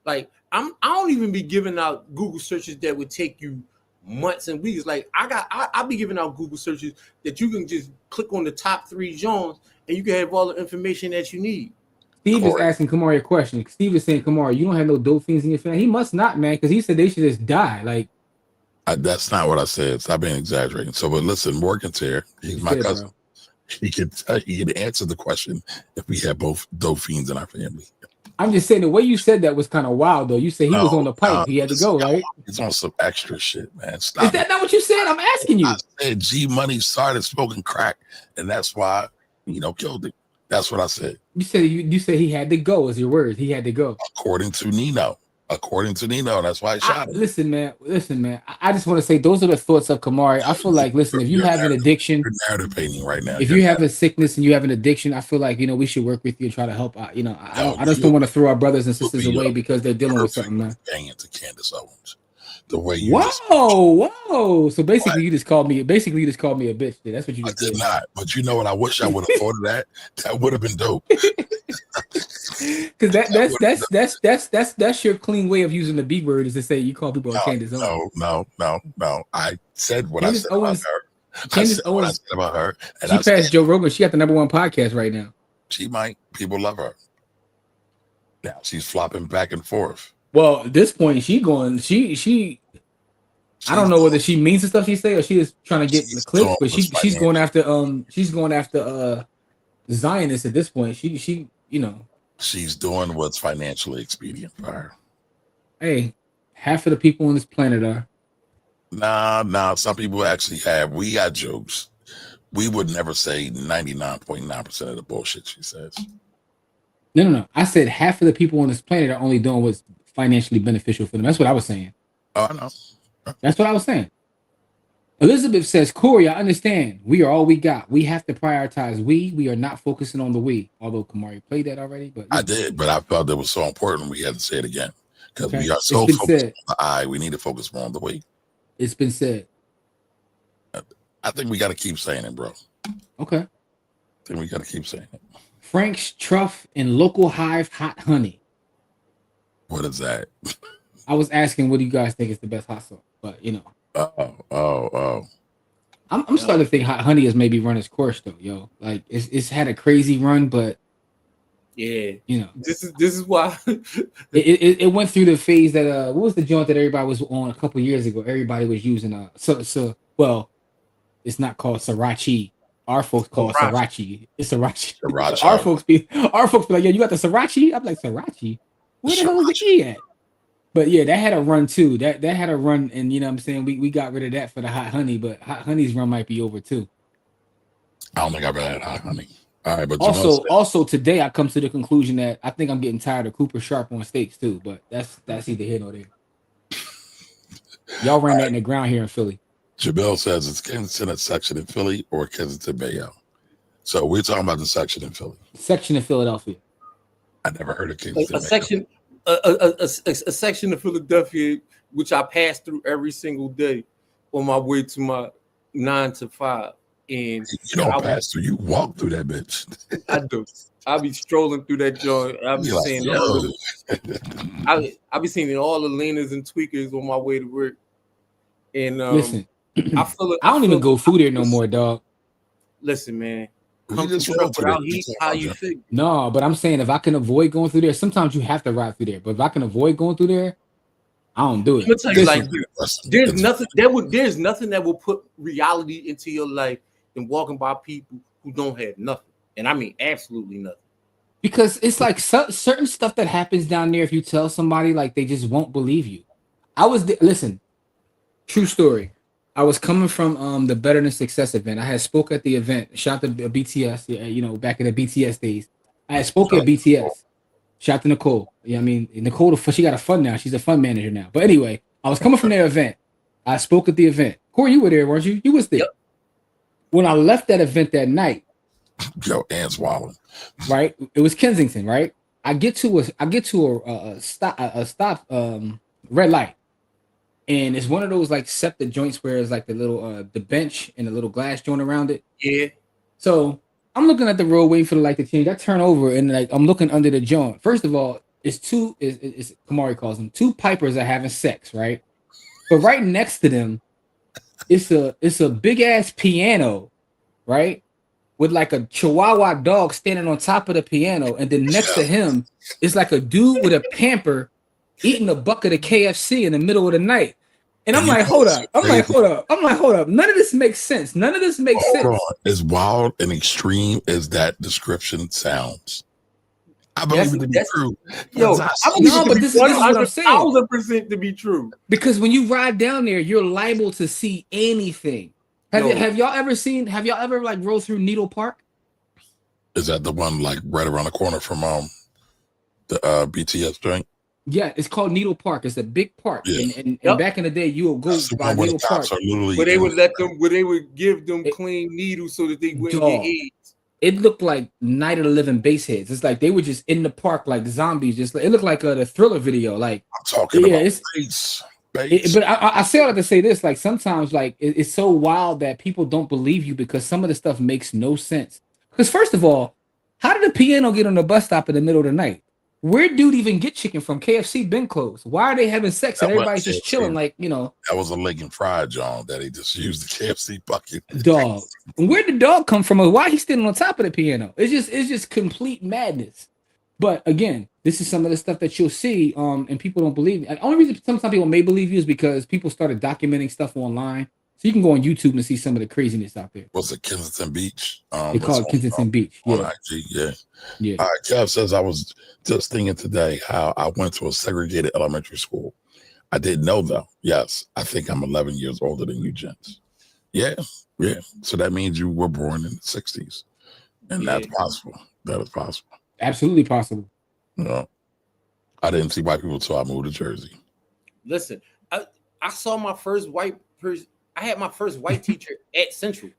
Like I don't even be giving out Google searches that would take you months and weeks. Like I'll be giving out Google searches that you can just click on the top 3 genres and you can have all the information that you need. Steve is asking Kamari a question. Steve is saying, Kamari, you don't have no dope fiends in your family. He must not, man, because he said they should just die. Like that's not what I said. Stop being exaggerating. So, but listen, Morgan's here. He's my cousin. Bro. He can answer the question if we have both dope fiends in our family. I'm just saying the way you said that was kind of wild, though. You said he was on the pipe. He had to go, right? He's on some extra shit, man. Stop. Is that not what you said? I'm asking you. I said G Money started smoking crack, and that's why, killed him. That's what I said. You said he had to go, is your words. He had to go. According to Nino, that's why I shot him. Listen, man. I just want to say those are the thoughts of Kamari. I feel like, listen, if you have an addiction, you're narrative painting right now. If you have a sickness and you have an addiction, I feel like we should work with you and try to help out. I just don't want to throw our brothers and sisters away because they're dealing with something, man. Bang into Candace Owens. The way you whoa. So basically, you just called me a bitch. That's what you just did. Not. But you know what? I wish I would have thought of that. That would have been dope. Because that's your clean way of using the B word is to say you call people Candace Owens. No. I said what Candace I said Owens, about her. Candace Owens. I said about her. And she passed Joe Rogan. She got the #1 podcast right now. She might. People love her. Now she's flopping back and forth. Well, at this point, she I don't know whether she means the stuff she say or she is trying to get the clips, but she's going after Zionists at this point. She's doing what's financially expedient for her. Hey, half of the people on this planet are. Nah. Some people actually have. We got jokes. We would never say 99.9% of the bullshit she says. No. I said half of the people on this planet are only doing what's financially beneficial for them. That's what I was saying. Oh, I know. That's what I was saying. Elizabeth says, Corey, I understand. We are all we got. We have to prioritize we are not focusing on the we. Although Kamari played that already, but I did, but I felt it was so important we had to say it again because okay. we are It's so been focused said. on the I. We need to focus more on the we. It's been said. I think we got to keep saying it, bro. Okay. I think we got to keep saying it. Frank's Truff and Local Hive Hot Honey. What is that? I was asking, what do you guys think is the best hot sauce? But you know, I'm starting to think hot honey has maybe run its course though, yo. Like it's had a crazy run, but yeah, you know, this is why it went through the phase that what was the joint that everybody was on a couple years ago? Everybody was using well, it's not called sriracha. Our folks call it sriracha. It's sriracha. Our folks be like, yo, you got the sriracha? I'm like, sriracha? Where the hell is the E at? But yeah, that had a run too. That had a run, and you know what I'm saying? We got rid of that for the hot honey, but hot honey's run might be over too. I don't think I've ever had hot honey. All right, but also today I come to the conclusion that I think I'm getting tired of Cooper Sharp on steaks too, but that's either here or there. Y'all ran that in the ground here in Philly. Jabel says it's Kensington section in Philly or Kensington Bayou. So we're talking about the section in Philly. Section in Philadelphia. I never heard of Kensington. A section of Philadelphia, which I pass through every single day on my way to my 9 to 5. And you don't pass through, you walk through that bitch. I do. I'll be strolling through that joint. I'll be seeing I'll be seeing all the leaners and tweakers on my way to work. And listen, I don't even go through there no more, dog. Listen, man. Come to truck without heat, how you feel? No, but I'm saying if I can avoid going through there, sometimes you have to ride through there. But if I can avoid going through there, I don't do it. I'm gonna tell you like there's nothing that will put reality into your life than walking by people who don't have nothing. And I mean absolutely nothing. Because it's like certain stuff that happens down there, if you tell somebody, like they just won't believe you. Listen, true story. I was coming from the Better Than Success event. I had spoke at the event. Shout out to BTS, you know, back in the BTS days. I had spoke at BTS. Shout out to Nicole. Yeah, I mean, Nicole, she got a fund now. She's a fund manager now. But anyway, I was coming from their event. I spoke at the event. Corey, you were there, weren't you? You was there. Yep. When I left that event that night, yo, Ant's wilding. Right? It was Kensington, right? I get to a stop red light. And it's one of those like SEPTA joints where it's like the little the bench and the little glass joint around it. Yeah. So I'm looking at the road waiting for the light to change. I turn over and like I'm looking under the joint. First of all, it's Kamari calls them 2 pipers are having sex, right? But right next to them, it's a big ass piano, right? With like a Chihuahua dog standing on top of the piano, and then next to him is like a dude with a pamper eating a bucket of KFC in the middle of the night. And I'm like, hold up. None of this makes sense. As wild and extreme as that description sounds, I believe it to be true. Yo, but this is what I'm saying. 1,000% to be true. Because when you ride down there, you're liable to see anything. Have y'all ever like rolled through Needle Park? Is that the one like right around the corner from the BTS joint? Yeah, it's called Needle Park. It's a big park, and back in the day, you would go by Needle Park, where they would give them clean needles so that they wouldn't get AIDS. It looked like Night of the Living Baseheads. It's like they were just in the park like zombies. Just like, it looked like the Thriller video. Like I'm talking about base. But I say all that to say this: like sometimes, like it's so wild that people don't believe you because some of the stuff makes no sense. Because first of all, how did the piano get on the bus stop in the middle of the night? Where dude even get chicken from? KFC been closed. Why are they having sex and everybody's just chilling? Like, you know, that was a leg and fried John that he just used the KFC bucket. Dog. Where'd the dog come from? Why he's standing on top of the piano? It's just complete madness. But again, this is some of the stuff that you'll see, and people don't believe me. The only reason some people may believe you is because people started documenting stuff online. So you can go on YouTube and see some of the craziness out there. Was it Kensington Beach? They call it Kensington Beach. On IG, yeah. All right, Kev says, I was just thinking today how I went to a segregated elementary school. I didn't know though. Yes, I think I'm 11 years older than you, gents. Yeah. So that means you were born in the 60s. And that's possible. That is possible. Absolutely possible. No. I didn't see white people until I moved to Jersey. Listen, I saw my first white person. I had my first white teacher at Central.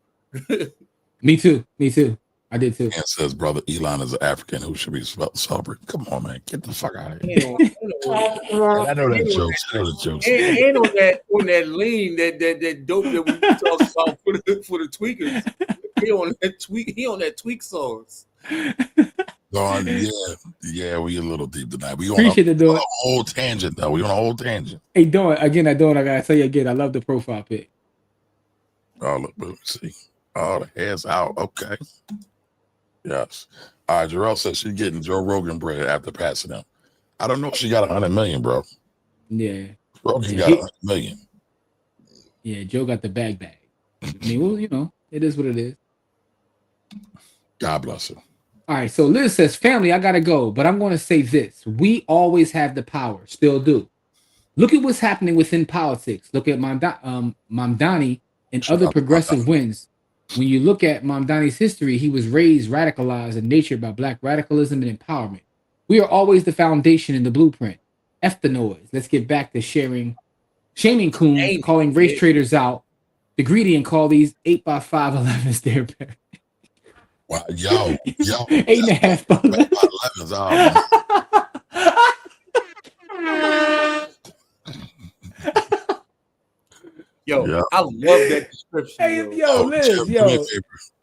Me too. I did too. And says brother Elon is an African who should be celebrated. Come on, man, get the fuck out of here. I know that jokes. I know the jokes. And on that lean, that dope that we talk about for the tweakers. He on that tweak sauce. Gone, yeah, we a little deep tonight. We Appreciate it, on a whole tangent though. We on a whole tangent. Hey, Dawn, again, I gotta tell you again, I love the profile pic. Oh, look, let me see. Oh, the hair's out. Okay. Yes. All right, Jarrell says she's getting Joe Rogan bread after passing him. I don't know if she got 100 million, bro. Yeah. Rogan got 100 million. Yeah, Joe got the bag. I mean, well, you know, it is what it is. God bless her. All right, so Liz says, family, I gotta go, but I'm gonna say this. We always have the power, still do. Look at what's happening within politics. Look at Mamdani and other progressive wins. When you look at Mamdani's history, he was raised, radicalized, and nurtured by Black radicalism and empowerment. We are always the foundation in the blueprint. F the noise. Let's get back to shaming coons, calling race traders out. The greedy and call these 8x5 11s their parents. Wow, yo. 8.5 by 11s. Yo, I love that description. Hey, yo, Liz, Jim, yo,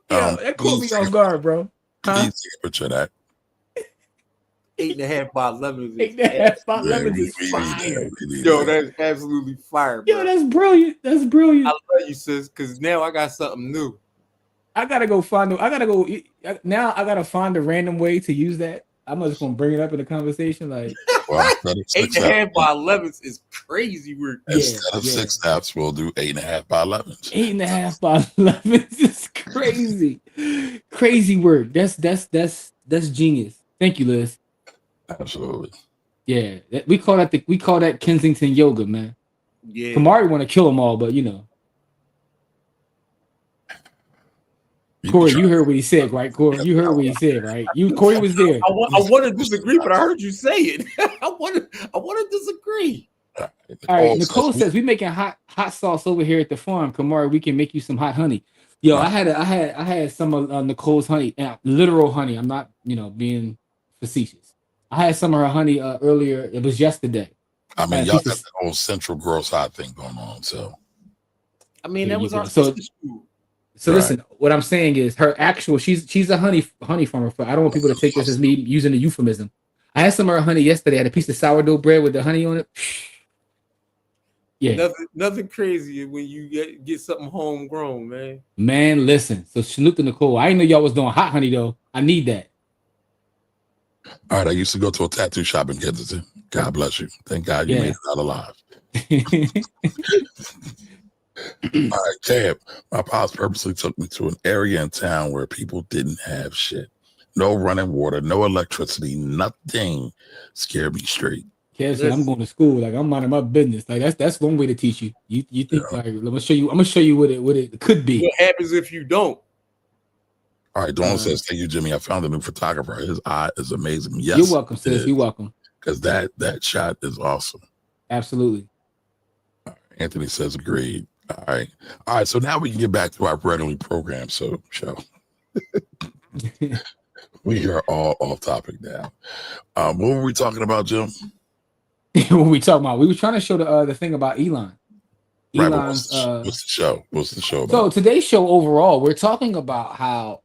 that caught me off guard, bro. Huh? Please take a picture of that. 8.5 by 11. 8.5 by 11 is fire. Yo, that's absolutely fire, bro. Yo, that's brilliant. That's brilliant. I love you, sis, because now I got something new. I gotta find a random way to use that. I'm just gonna bring it up in the conversation. Like, well, 8.5 by 11s is crazy work. Instead of 6 snaps, we'll do 8.5 by 11s. 8.5 by 11s is crazy. Crazy work. That's genius. Thank you, Liz. Absolutely. Yeah, we call that Kensington yoga, man. Yeah. Kamari want to kill them all, but you know. Corey, you heard what he said, right? Corey, you heard what he said, right? Corey was there. I want to disagree, but I heard you say it. I want to disagree. All right, Nicole says we making hot sauce over here at the farm. Kamari, we can make you some hot honey. Yo, I had some of Nicole's honey, literal honey. I'm not, being facetious. I had some of her honey earlier. It was yesterday. I mean, y'all got the whole Central Girls Hot thing going on, so. I mean, that was our sister's food. So listen, what I'm saying is her actual. She's a honey farmer. I don't want people to take this as me using a euphemism. I had some of her honey yesterday. I had a piece of sourdough bread with the honey on it. Yeah, nothing crazy when you get something homegrown, man. Man, listen. So salute to Nicole. I didn't know y'all was doing hot honey though. I need that. All right, I used to go to a tattoo shop in Kensington. God bless you. Thank God you made it out alive. All right, Cab. My pops purposely took me to an area in town where people didn't have shit. No running water, no electricity, nothing. Scared me straight. Cab said, I'm going to school. Like, I'm minding my business. Like, that's one way to teach you. You think like, I'm gonna show you what it could be. What happens if you don't? All right, Dawn says, thank you, Jimmy. I found a new photographer. His eye is amazing. Yes. You're welcome, sis. You're welcome. Because that shot is awesome. Absolutely. Anthony says agreed. All right. So now we can get back to our regularly programmed show. We are all off topic now. What were we talking about, Jim? What were we talking about? We were trying to show the thing about Elon. Elon's, what's the show? What's the show about? So today's show overall, we're talking about how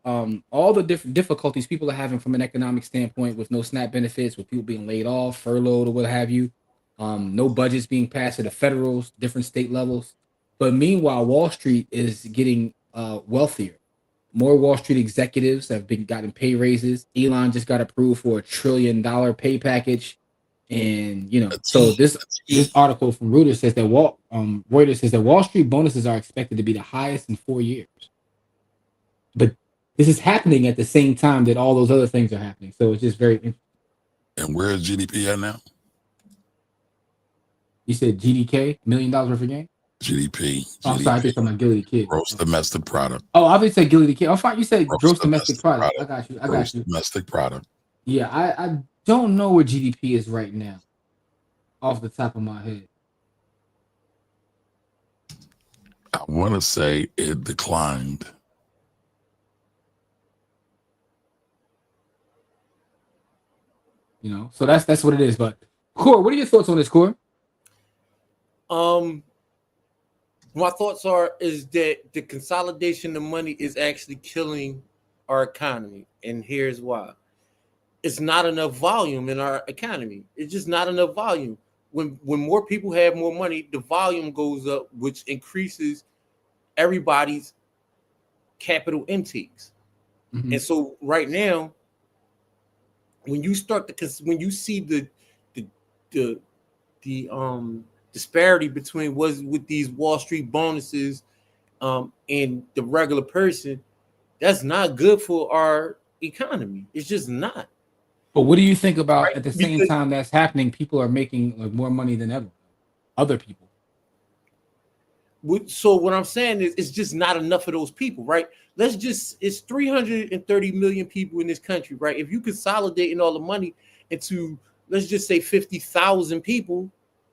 all the different difficulties people are having from an economic standpoint with no SNAP benefits, with people being laid off, furloughed, or what have you. No budgets being passed at the federals, different state levels. But meanwhile, Wall Street is getting wealthier. More Wall Street executives have gotten pay raises. Elon just got approved for $1 trillion pay package. And, so this article from Reuters says that Wall Street bonuses are expected to be the highest in 4 years. But this is happening at the same time that all those other things are happening. So it's just very interesting. And where is GDP at now? You said GDK, $1 million worth of gain? GDP. Oh, I'm sorry, I think I'm Gilly the Kid. Gross domestic product. Oh, I did say Gilly the Kid. I thought you said gross domestic product. I got you. Gross domestic product. Yeah, I don't know where GDP is right now, off the top of my head. I want to say it declined. You know, so that's what it is. But Core, what are your thoughts on this, Core? My thoughts is that the consolidation of money is actually killing our economy, and here's why. It's not enough volume in our economy. It's just not enough volume. When more people have more money, the volume goes up, which increases everybody's capital intakes. Mm-hmm. And so right now, when you see the disparity between what's with these Wall Street bonuses and the regular person, that's not good for our economy. It's just not. But what do you think about Right? at the same Because time that's happening? People are making like more money than ever. Other people. so what I'm saying is it's just not enough of those people, right? It's 330 million people in this country, right? If you consolidating all the money into, let's just say 50,000 people,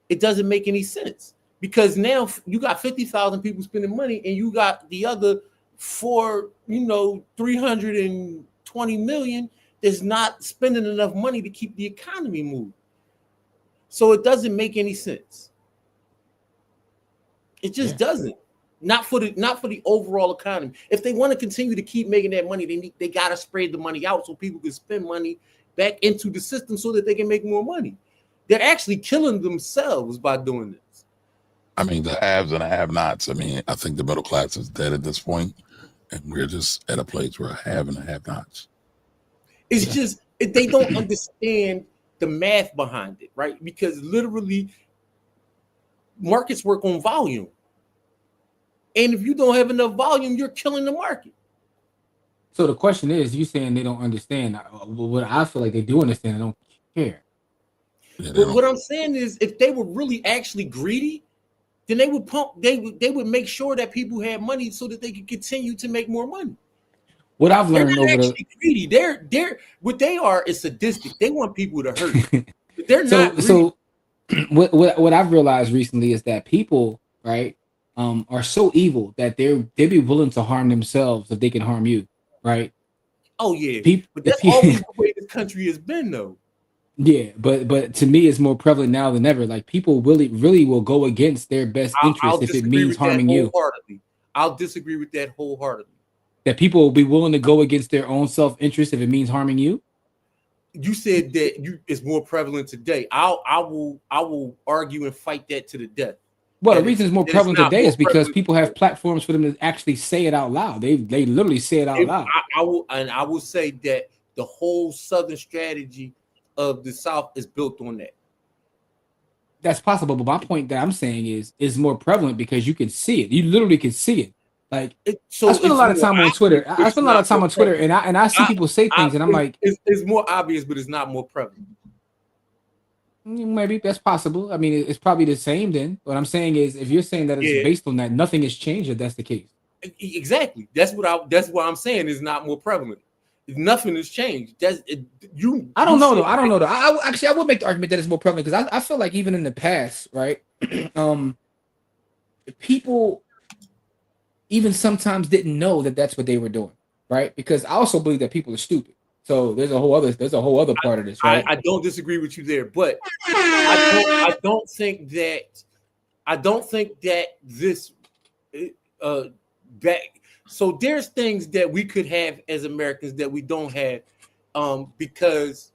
it doesn't make any sense, because now you got 50,000 people spending money and you got the other 320 million that's not spending enough money to keep the economy moving. So it doesn't make any sense. It just doesn't. Not for the overall economy. If they want to continue to keep making that money, they got to spread the money out so people can spend money back into the system so that they can make more money. They're actually killing themselves by doing this. I mean, the haves and the have-nots. I mean, I think the middle class is dead at this point, and we're just at a place where have and have-nots. It's just they don't understand the math behind it, right? Because literally, markets work on volume. And if you don't have enough volume, you're killing the market. So the question is, you saying they don't understand? What I feel like they do understand, they don't care. Yeah, But what I'm saying is, if they were really actually greedy, then they would pump. They would make sure that people had money so that they could continue to make more money. What I've learned they're not over actually greedy. They're what they are is sadistic. They want people to hurt. They're not greedy. So what I've realized recently is that people, right, are so evil that they'd be willing to harm themselves if they can harm you, right? Oh yeah, but that's always the way this country has been, though. Yeah, but to me, it's more prevalent now than ever. Like people really will go against their best interest if it means harming you. I'll disagree with that wholeheartedly. That people will be willing to go against their own self-interest if it means harming you. You said that it's more prevalent today. I will argue and fight that to the death. Well, the reason it's more prevalent today is because people have platforms for them to actually say it out loud. They literally say it out loud. I will say that the whole Southern strategy of the South is built on that. That's possible, but my point that I'm saying is more prevalent because you can see it. You literally can see it. Like I spend a lot of time on Twitter. I spend a lot of time on Twitter, and I see people say things, and I'm like, it's more obvious, but it's not more prevalent. Maybe that's possible. I mean, it's probably the same then. What I'm saying is, if you're saying that it's based on that, nothing has changed if that's the case. Exactly. That's what I'm saying is not more prevalent. Nothing has changed. I don't know though. I would make the argument that it's more prevalent because I feel like even in the past, right? People even sometimes didn't know that that's what they were doing, right? Because I also believe that people are stupid. So there's a whole other part of this, right? I don't disagree with you there, but I don't think that this so there's things that we could have as Americans that we don't have, because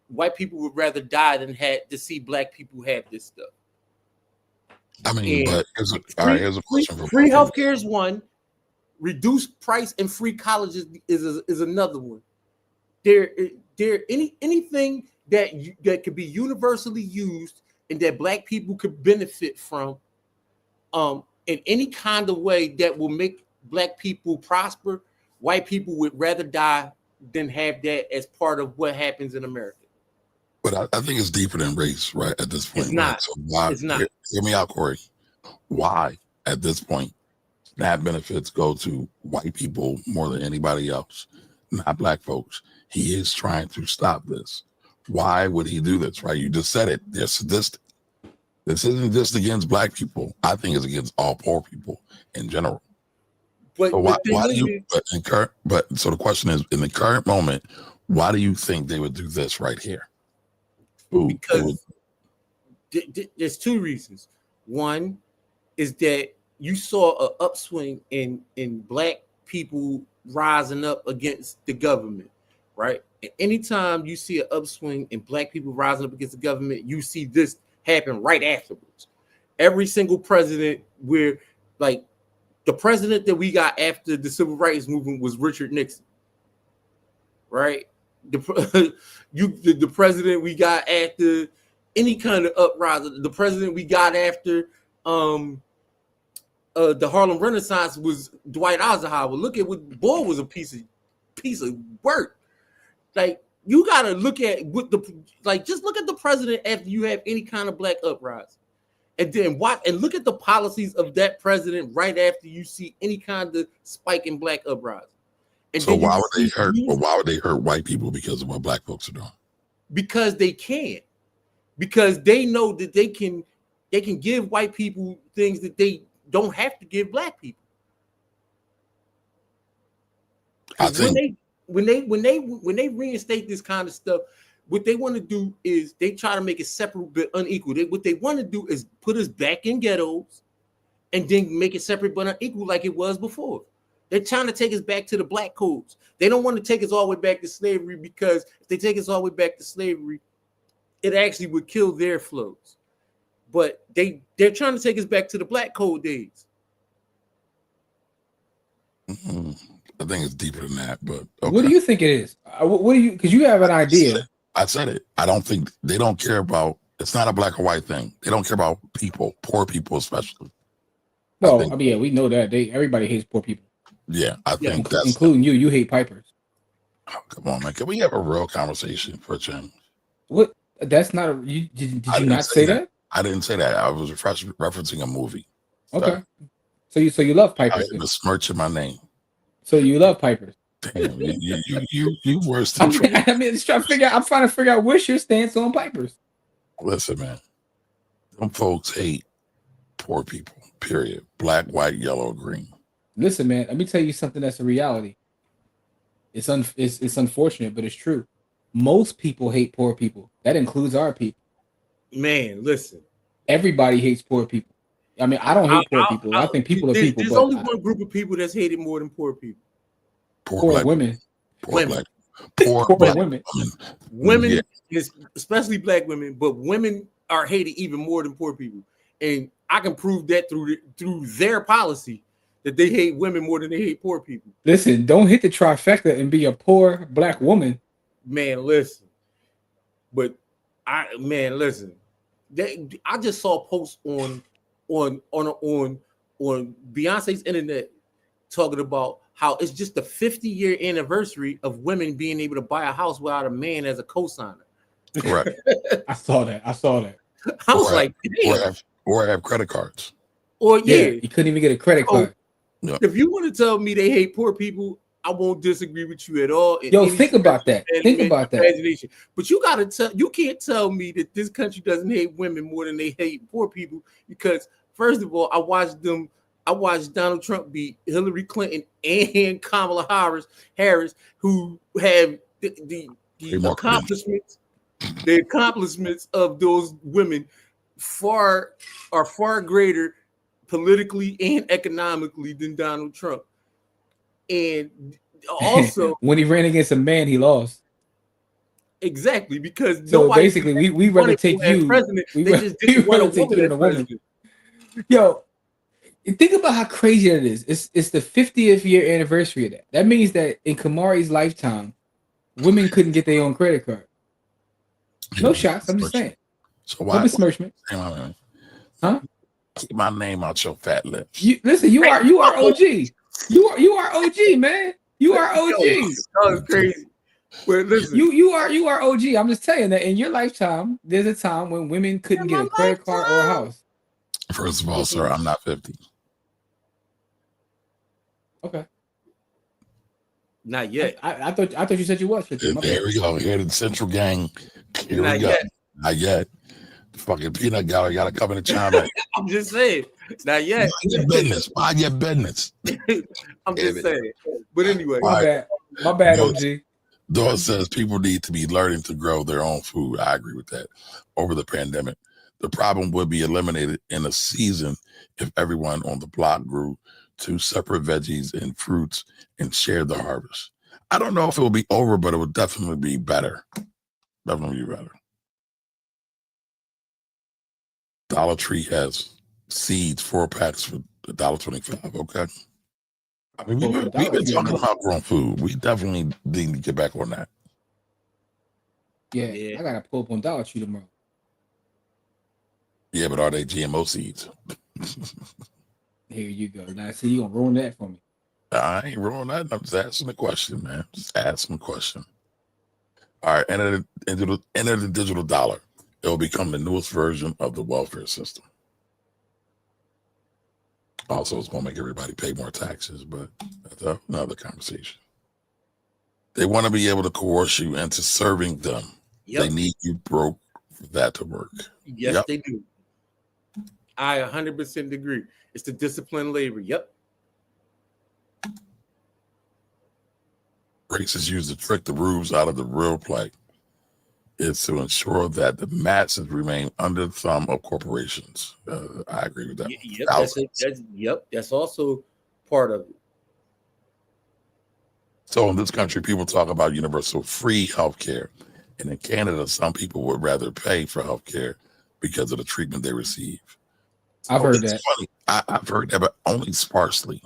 white people would rather die than had to see black people have this stuff. I mean, but here's a question for free healthcare is one, reduced price and free colleges is another one. There anything that could be universally used and that black people could benefit from, in any kind of way that will make black people prosper, white people would rather die than have that as part of what happens in America. But I think it's deeper than race, right? At this point, it's not. Right? So why? It's not. Hear me out, Corey. Why, at this point, SNAP benefits go to white people more than anybody else, not black folks? He is trying to stop this. Why would he do this? Right? You just said it. They're sadistic. This isn't just against black people. I think it's against all poor people in general. But So the thing why do is, you? So the question is, in the current moment, why do you think they would do this right here? because there's two reasons. One is that you saw an upswing in black people rising up against the government, right? And anytime you see an upswing in black people rising up against the government, you see this happen right afterwards. Every single president, where like the president that we got after the civil rights movement was Richard Nixon, right? The president we got after any kind of uprising, the president we got after the Harlem Renaissance was Dwight Eisenhower. Look at what Bull was a piece of work. Like you gotta look at what just look at the president after you have any kind of black uprising. And then watch and look at the policies of that president right after you see any kind of spike in black uprising. And so why would they hurt? Well, why would they hurt white people because of what black folks are doing? Because they can, because they know that they can give white people things that they don't have to give black people. I think when they reinstate this kind of stuff, what they want to do is they try to make it separate but unequal. What they want to do is put us back in ghettos and then make it separate but unequal like it was before. They're trying to take us back to the black codes. They don't want to take us all the way back to slavery, because if they take us all the way back to slavery, it actually would kill their flows. But they're trying to take us back to the black code days. Mm-hmm. I think it's deeper than that, but okay. What do you think it is? What do you? Because you have an idea. I said it. I don't think they don't care about. It's not a black or white thing. They don't care about people, poor people especially. Well, I mean, yeah, we know that everybody hates poor people. Yeah, I think that's including you. You hate pipers. Oh, come on, man. Can we have a real conversation for a change? What? That's not a. Did you not say that? I didn't say that. I was referencing a movie. Okay. So you love pipers? I besmirching my name. So you love pipers? Damn, you worse than. I mean, I'm trying to figure out what's your stance on pipers. Listen, man. Them folks hate poor people. Period. Black, white, yellow, green. Listen, man. Let me tell you something that's a reality. It's unfortunate, but it's true. Most people hate poor people. That includes our people. Man, listen. Everybody hates poor people. I mean, I don't hate poor people. I think people are people. There's only one group of people that's hated more than poor people. Poor women. Poor black women. Women, yeah. Especially black women, but women are hated even more than poor people. And I can prove that through their policy, that they hate women more than they hate poor people. Listen, don't hit the trifecta and be a poor black woman. Man, listen. But listen. I just saw a post on Beyonce's internet talking about how it's just the 50-year anniversary of women being able to buy a house without a man as a co-signer. Correct. I saw that. I was like, damn. Or have credit cards. Or yeah, you couldn't even get a credit card. Yeah. If you want to tell me they hate poor people, I won't disagree with you at all. Yo, think about that. Think about that. But you can't tell me that this country doesn't hate women more than they hate poor people, because first of all, I watched Donald Trump beat Hillary Clinton and Kamala Harris, who have the accomplishments of those women are far greater politically and economically than Donald Trump. And also, when he ran against a man, he lost. Exactly, because so basically, we rather take you. We just didn't want to take you than a woman. Yo, think about how crazy that is. It's the 50th year anniversary of that. That means that in Kamari's lifetime, women couldn't get their own credit card. No shots. I'm just saying. So why? No besmirchment. Huh? Keep my name out your fat lips. Listen, you are OG. You are OG, man. You are OG. That was crazy. Well, listen. You are OG. I'm just telling you that in your lifetime, there's a time when women couldn't get a credit card or a house. First of all, sir, I'm not 50. Okay. Not yet. I thought you said you was 50. There we go. Here the Central Gang. Here Not we go. Yet. Not yet. Fucking peanut gallery gotta come in and chime in. I'm just saying. Not yet. Mind your business. Mind your business. I'm just saying. But anyway. My bad. My bad, OG. Dawn says people need to be learning to grow their own food. I agree with that. Over the pandemic, the problem would be eliminated in a season if everyone on the block grew 2 separate veggies and fruits and shared the harvest. I don't know if it will be over, but it would definitely be better. Definitely be better. Dollar Tree has seeds, 4 packs for $1.25. Okay. I mean, we've been talking about growing food. We definitely need to get back on that. Yeah. I gotta pull up on Dollar Tree tomorrow. Yeah, but are they GMO seeds? Here you go. Now, see, you gonna ruin that for me. I ain't ruining that. I'm just asking a question, man. Just asking a question. All right, enter the digital dollar. It will become the newest version of the welfare system. Also, it's going to make everybody pay more taxes, but that's another conversation. They want to be able to coerce you into serving them. Yep. They need you broke for that to work. Yes, they do. I 100% agree. It's the disciplined labor. Yep. Racists use to trick the rubes out of the real plight. It's to ensure that the masses remain under the thumb of corporations. I agree with that. Yep, that's also part of it. So in this country, people talk about universal free health care. And in Canada, some people would rather pay for health care because of the treatment they receive. I've heard that. Funny. I've heard that, but only sparsely.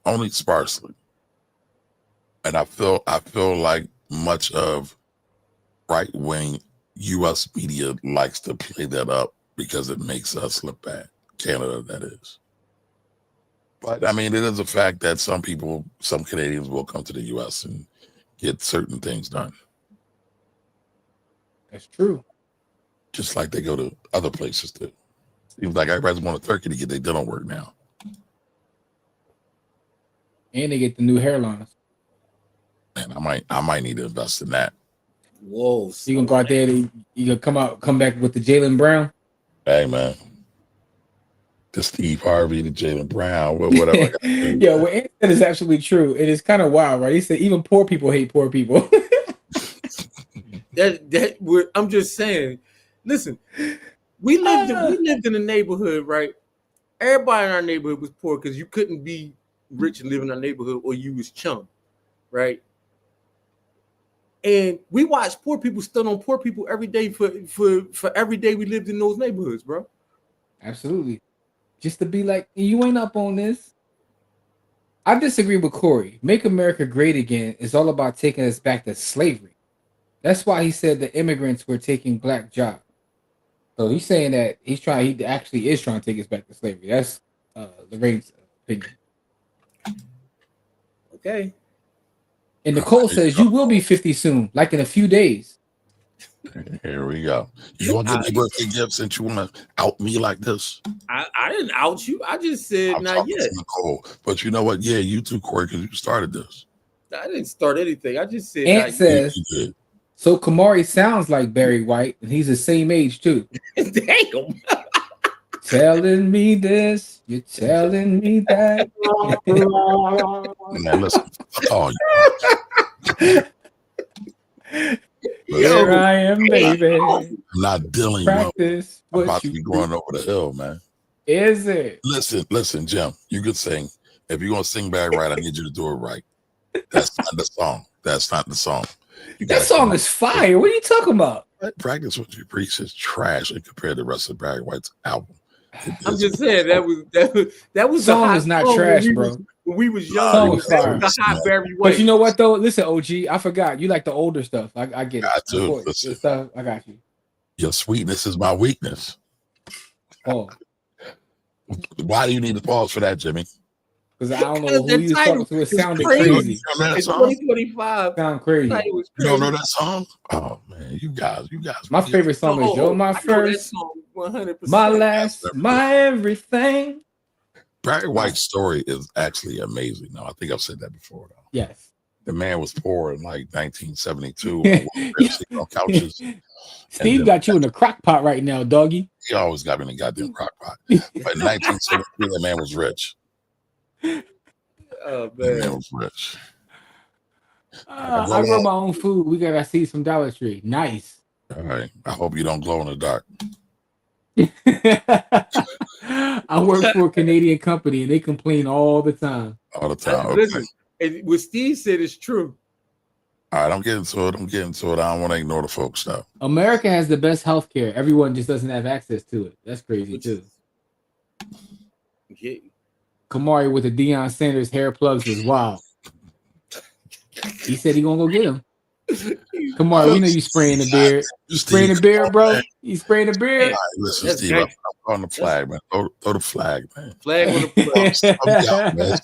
Only sparsely. And I feel like much of right-wing U.S. media likes to play that up because it makes us look bad. Canada, that is. But, I mean, it is a fact that some Canadians will come to the U.S. and get certain things done. That's true. Just like they go to other places, too. Seems like everybody's going to Turkey to get their dental work now. And they get the new hairlines. Man, I might need to invest in that. Whoa! You gonna go out there? You gonna come back with the Jaylen Brown? Hey man, the Steve Harvey, the Jaylen Brown, whatever. Yeah, what Ant said is absolutely true. It is kind of wild, right? He said even poor people hate poor people. I'm just saying. Listen, we lived in a neighborhood, right? Everybody in our neighborhood was poor because you couldn't be rich and live in our neighborhood, or you was chum, right? And we watched poor people stun on poor people every day for every day we lived in those neighborhoods, bro. Absolutely. Just to be like, you ain't up on this. I disagree with Corey. Make America Great Again is all about taking us back to slavery. That's why he said the immigrants were taking black jobs. So he's saying that he actually is trying to take us back to slavery. That's Lorraine's opinion. Okay. And Nicole says you will be 50 soon, like in a few days. Here we go. You want to get me birthday gift since you want to out me like this? I didn't out you. I just said not yet. Nicole. But you know what? Yeah, you too, Corey, because you started this. I didn't start anything. I just said Ant says, so Kamari sounds like Barry White, and he's the same age too. Damn. Telling me this, you're telling me that. Now listen, fuck you. Here I am, baby. I'm not dealing Practice with. I'm about to be going over the hill, man. Is it? Listen, Jim. You could sing. If you're gonna sing Barry White, I need you to do it right. That's not the song. That's not the song. That song is fire. What are you talking about? Practice What You Preach is trash and compared to the rest of Barry White's album. I'm just saying that was the song is not trash, bro. When we was young, it was the hot Barry White. But you know what though? Listen, OG, I forgot you like the older stuff. I get it. I do. Stuff, I got you. Your sweetness is my weakness. Oh, why do you need to pause for that, Jimmy? Because I don't know who you talking to. It sounded crazy. It's 2025. Sound crazy. You don't know that song? Oh man, you guys. My favorite song is "You're My First, 100%. My Last, My Everything." Barry White's story is actually amazing. No, I think I've said that before. Though. Yes. The man was poor in like 1972. On couches. Steve got you in the crock pot right now, doggy. He always got me in the goddamn crock pot. But in 1973, that man was rich. Oh That man man. was rich. I grow my own food. We gotta see some Dollar Tree. Nice. All right. I hope you don't glow in the dark. I work for a Canadian company and they complain all the time. All the time. Okay. Listen, and what Steve said is true. All right, I'm getting to it. I don't want to ignore the folks though. America has the best healthcare. Everyone just doesn't have access to it. That's crazy too. Yeah. Kamari with the Deion Sanders hair plugs was wild. He said he gonna go get him. Kamari, we know you spraying the beard. You spraying the beard, bro? You spraying the beard? All right, listen, Steve, I'm on the flag, man. Throw the flag, man. Flag on the play. Flag on the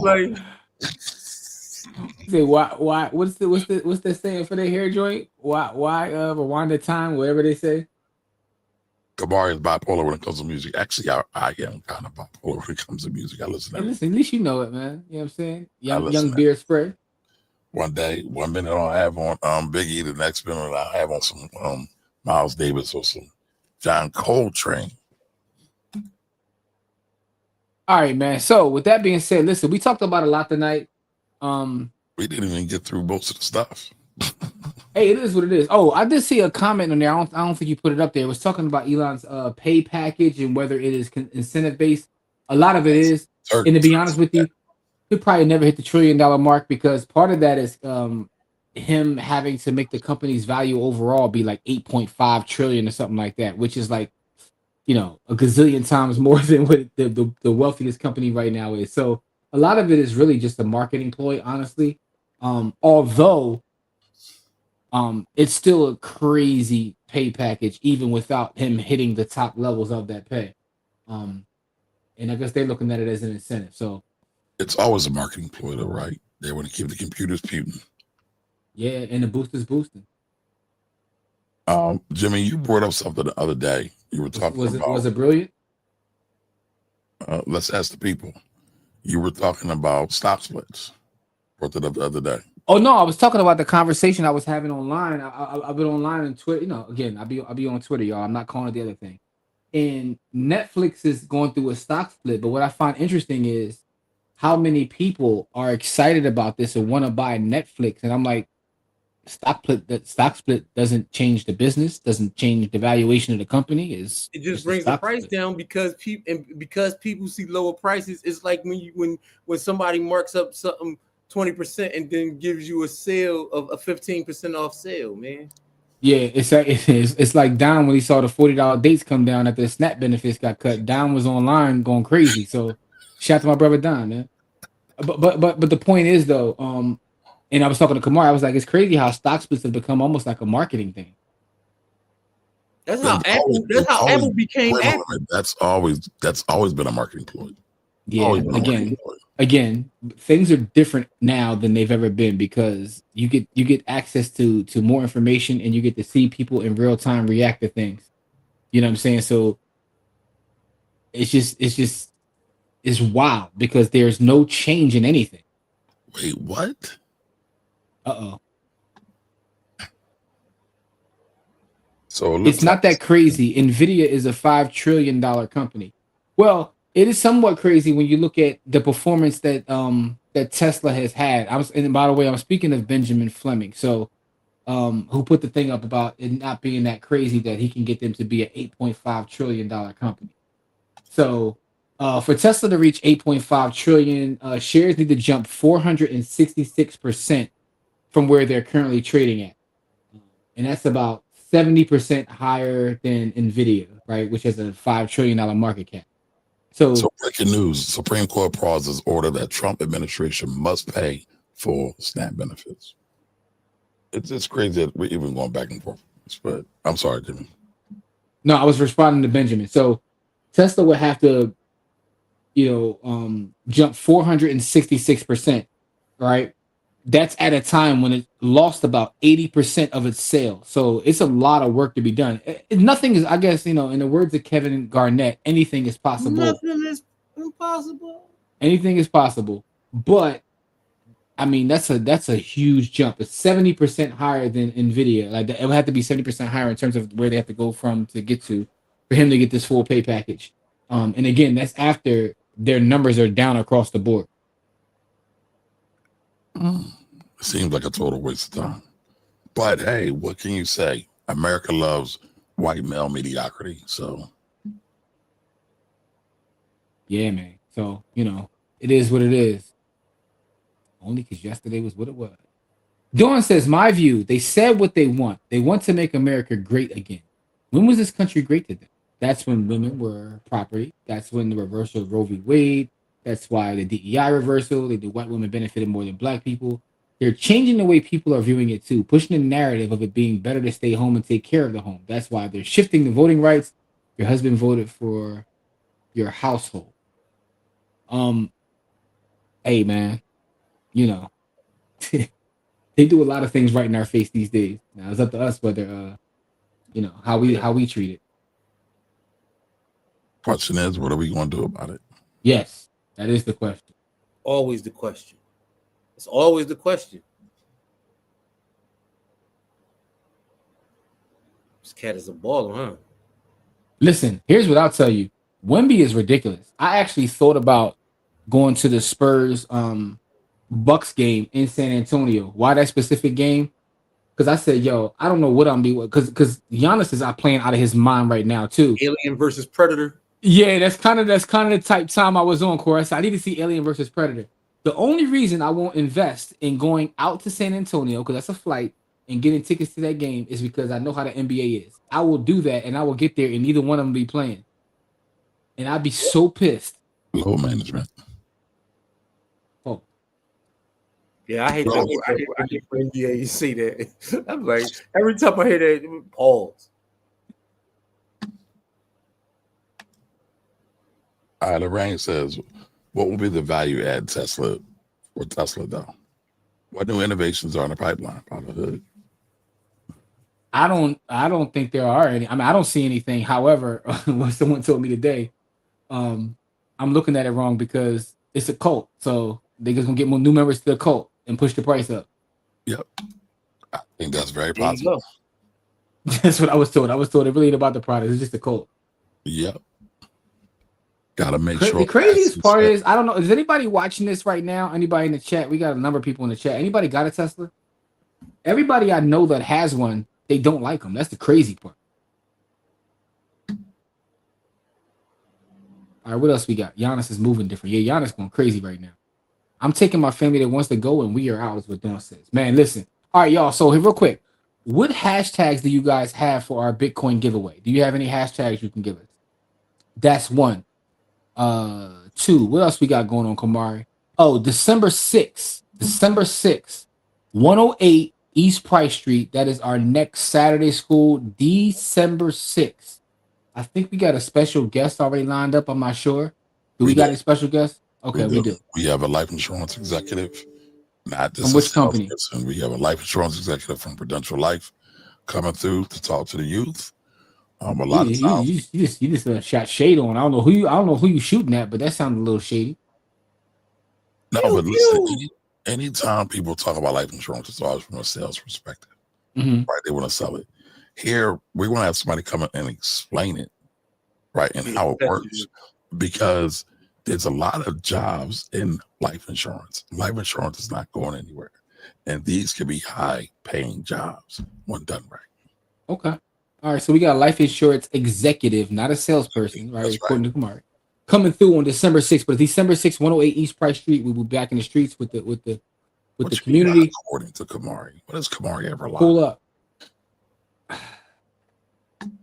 play. Say why? What's the saying for their hair joint? Why Rwanda time? Whatever they say. Kamari is bipolar when it comes to music. Actually, I am kind of bipolar when it comes to music. I listen to listen, at least you know it, man. You know what I'm saying? Young to beard spray. One minute I'll have on Biggie, the next minute I'll have on some Miles Davis or some John Coltrane. All right, man. So with that being said, listen, we talked about a lot tonight. We didn't even get through most of the stuff. Hey, it is what it is. Oh, I did see a comment on there. I don't think you put it up there. It was talking about Elon's pay package and whether it is incentive based. A lot of it is. And to be honest with you, he'll probably never hit the $1 trillion mark because part of that is him having to make the company's value overall be like 8.5 trillion or something like that, which is like, a gazillion times more than what the wealthiest company right now is. So a lot of it is really just a marketing ploy, honestly. Although it's still a crazy pay package, even without him hitting the top levels of that pay. And I guess they're looking at it as an incentive. So it's always a marketing ploy, though, right? They want to keep the computers puting. Yeah, and the boosters boosting. Jimmy, you brought up something the other day. You were talking about. Was it brilliant? Let's ask the people. You were talking about stock splits. Brought it up the other day. Oh no, I was talking about the conversation I was having online. I've been online on Twitter. Again, I'll be on Twitter, y'all. I'm not calling it the other thing. And Netflix is going through a stock split. But what I find interesting is how many people are excited about this and want to buy Netflix. And I'm like, stock split doesn't change the business, doesn't change the valuation of the company. It just brings the price down because people see lower prices. It's like when somebody marks up something 20% and then gives you a sale of a 15% off sale, man. Yeah, it's like Don when he saw the $40 dates come down after the SNAP benefits got cut. Don was online going crazy. So shout out to my brother Don, man. But the point is though, and I was talking to Kamar, I was like, it's crazy how stock splits have become almost like a marketing thing. That's how Apple became Apple. That's always been a marketing ploy. Yeah, again, things are different now than they've ever been because you get access to more information and you get to see people in real time react to things. You know what I'm saying? So it's wild because there's no change in anything. Wait, what? Uh-oh. So it's not that crazy. Nvidia is a $5 trillion company. Well, it is somewhat crazy when you look at the performance that that Tesla has had. And by the way, I'm speaking of Benjamin Fleming, so who put the thing up about it not being that crazy that he can get them to be an $8.5 trillion company. So for Tesla to reach 8.5 trillion, shares need to jump 466% from where they're currently trading at, and that's about 70% higher than Nvidia, right, which has a $5 trillion market cap. So breaking news: Supreme Court pauses order that Trump administration must pay full SNAP benefits. It's crazy that we're even going back and forth. But I'm sorry, Jimmy. No, I was responding to Benjamin. So Tesla would have to, jump 466%, right? That's at a time when it lost about 80% of its sales. So it's a lot of work to be done. Nothing is, I guess, in the words of Kevin Garnett, anything is possible. Nothing is impossible. Anything is possible. But I mean, that's a huge jump. It's 70% higher than Nvidia. Like it would have to be 70% higher in terms of where they have to go from to get to. for him to get this full pay package. And again, that's after their numbers are down across the board. Seems like a total waste of time. But hey, what can you say? America loves white male mediocrity. So yeah, man. So, it is what it is. Only because yesterday was what it was. Dawn says, my view, they said what they want. They want to make America great again. When was this country great to them? That's when women were property. That's when the reversal of Roe v. Wade. That's why the DEI reversal, the white women benefited more than black people. They're changing the way people are viewing it too, pushing the narrative of it being better to stay home and take care of the home. That's why they're shifting the voting rights. Your husband voted for your household. Hey man, they do a lot of things right in our face these days. Now it's up to us whether how we treat it. question is, what are we going to do about it? Yes, that is the question. Always the question. It's always the question. This cat is a baller, huh? Listen, here's what I'll tell you. Wemby is ridiculous. I actually thought about going to the Spurs Bucks game in San Antonio. Why that specific game? Because I said, yo, I don't know what I'm doing. Because Giannis is playing out of his mind right now, too. Alien versus Predator. Yeah, that's kind of the type time I was on, Corey. So I need to see Alien versus Predator. The only reason I won't invest in going out to San Antonio, because that's a flight, and getting tickets to that game is because I know how the NBA is. I will do that, and I will get there, and neither one of them be playing. And I'd be so pissed. Low management. Oh. Yeah, I hate that. NBA, you see that. I'm like, every time I hear that, pause. Lorraine says, what will be the value add Tesla though? What new innovations are in the pipeline? Probably. I don't think there are any. I mean, I don't see anything. However, what someone told me today, I'm looking at it wrong because it's a cult. So they're just gonna get more new members to the cult and push the price up. Yep. I think that's very possible. That's what I was told. I was told it really ain't about the product. It's just a cult. Yep. Gotta make sure. The craziest part is, I don't know, is anybody watching this right now? Anybody in the chat? We got a number of people in the chat. Anybody got a Tesla? Everybody I know that has one, they don't like them. That's the crazy part. All right, what else we got? Giannis is moving different. Yeah, Giannis going crazy right now. I'm taking my family that wants to go, and we are out, is what Dawn says. Man, listen. All right, y'all. So here, real quick, what hashtags do you guys have for our Bitcoin giveaway? Do you have any hashtags you can give us? That's one. Two. What else we got going on, Kamari? Oh, December 6th, 108 East Price Street. That is our next Saturday school, December 6th. I think we got a special guest already lined up. I'm not sure. Do we got any special guests? Okay, we do. We have a life insurance executive. Not just from which company? Person. We have a life insurance executive from Prudential Life coming through to talk to the youth. A lot of times, you just shot shade on. I don't know who you shooting at, but that sounded a little shady. No, but listen, anytime people talk about life insurance, it's always from a sales perspective, right? They want to sell it. Here, we want to have somebody come in and explain it, right, and how it works, because there's a lot of jobs in life insurance. Life insurance is not going anywhere, and these can be high-paying jobs when done right. Okay. All right, so we got a life insurance executive, not a salesperson, right? According to Kamari, coming through on December 6th. But December 6th, 108 East Price Street, we will be back in the streets with the community. According to Kamari, what does Kamari ever lie? Pull up.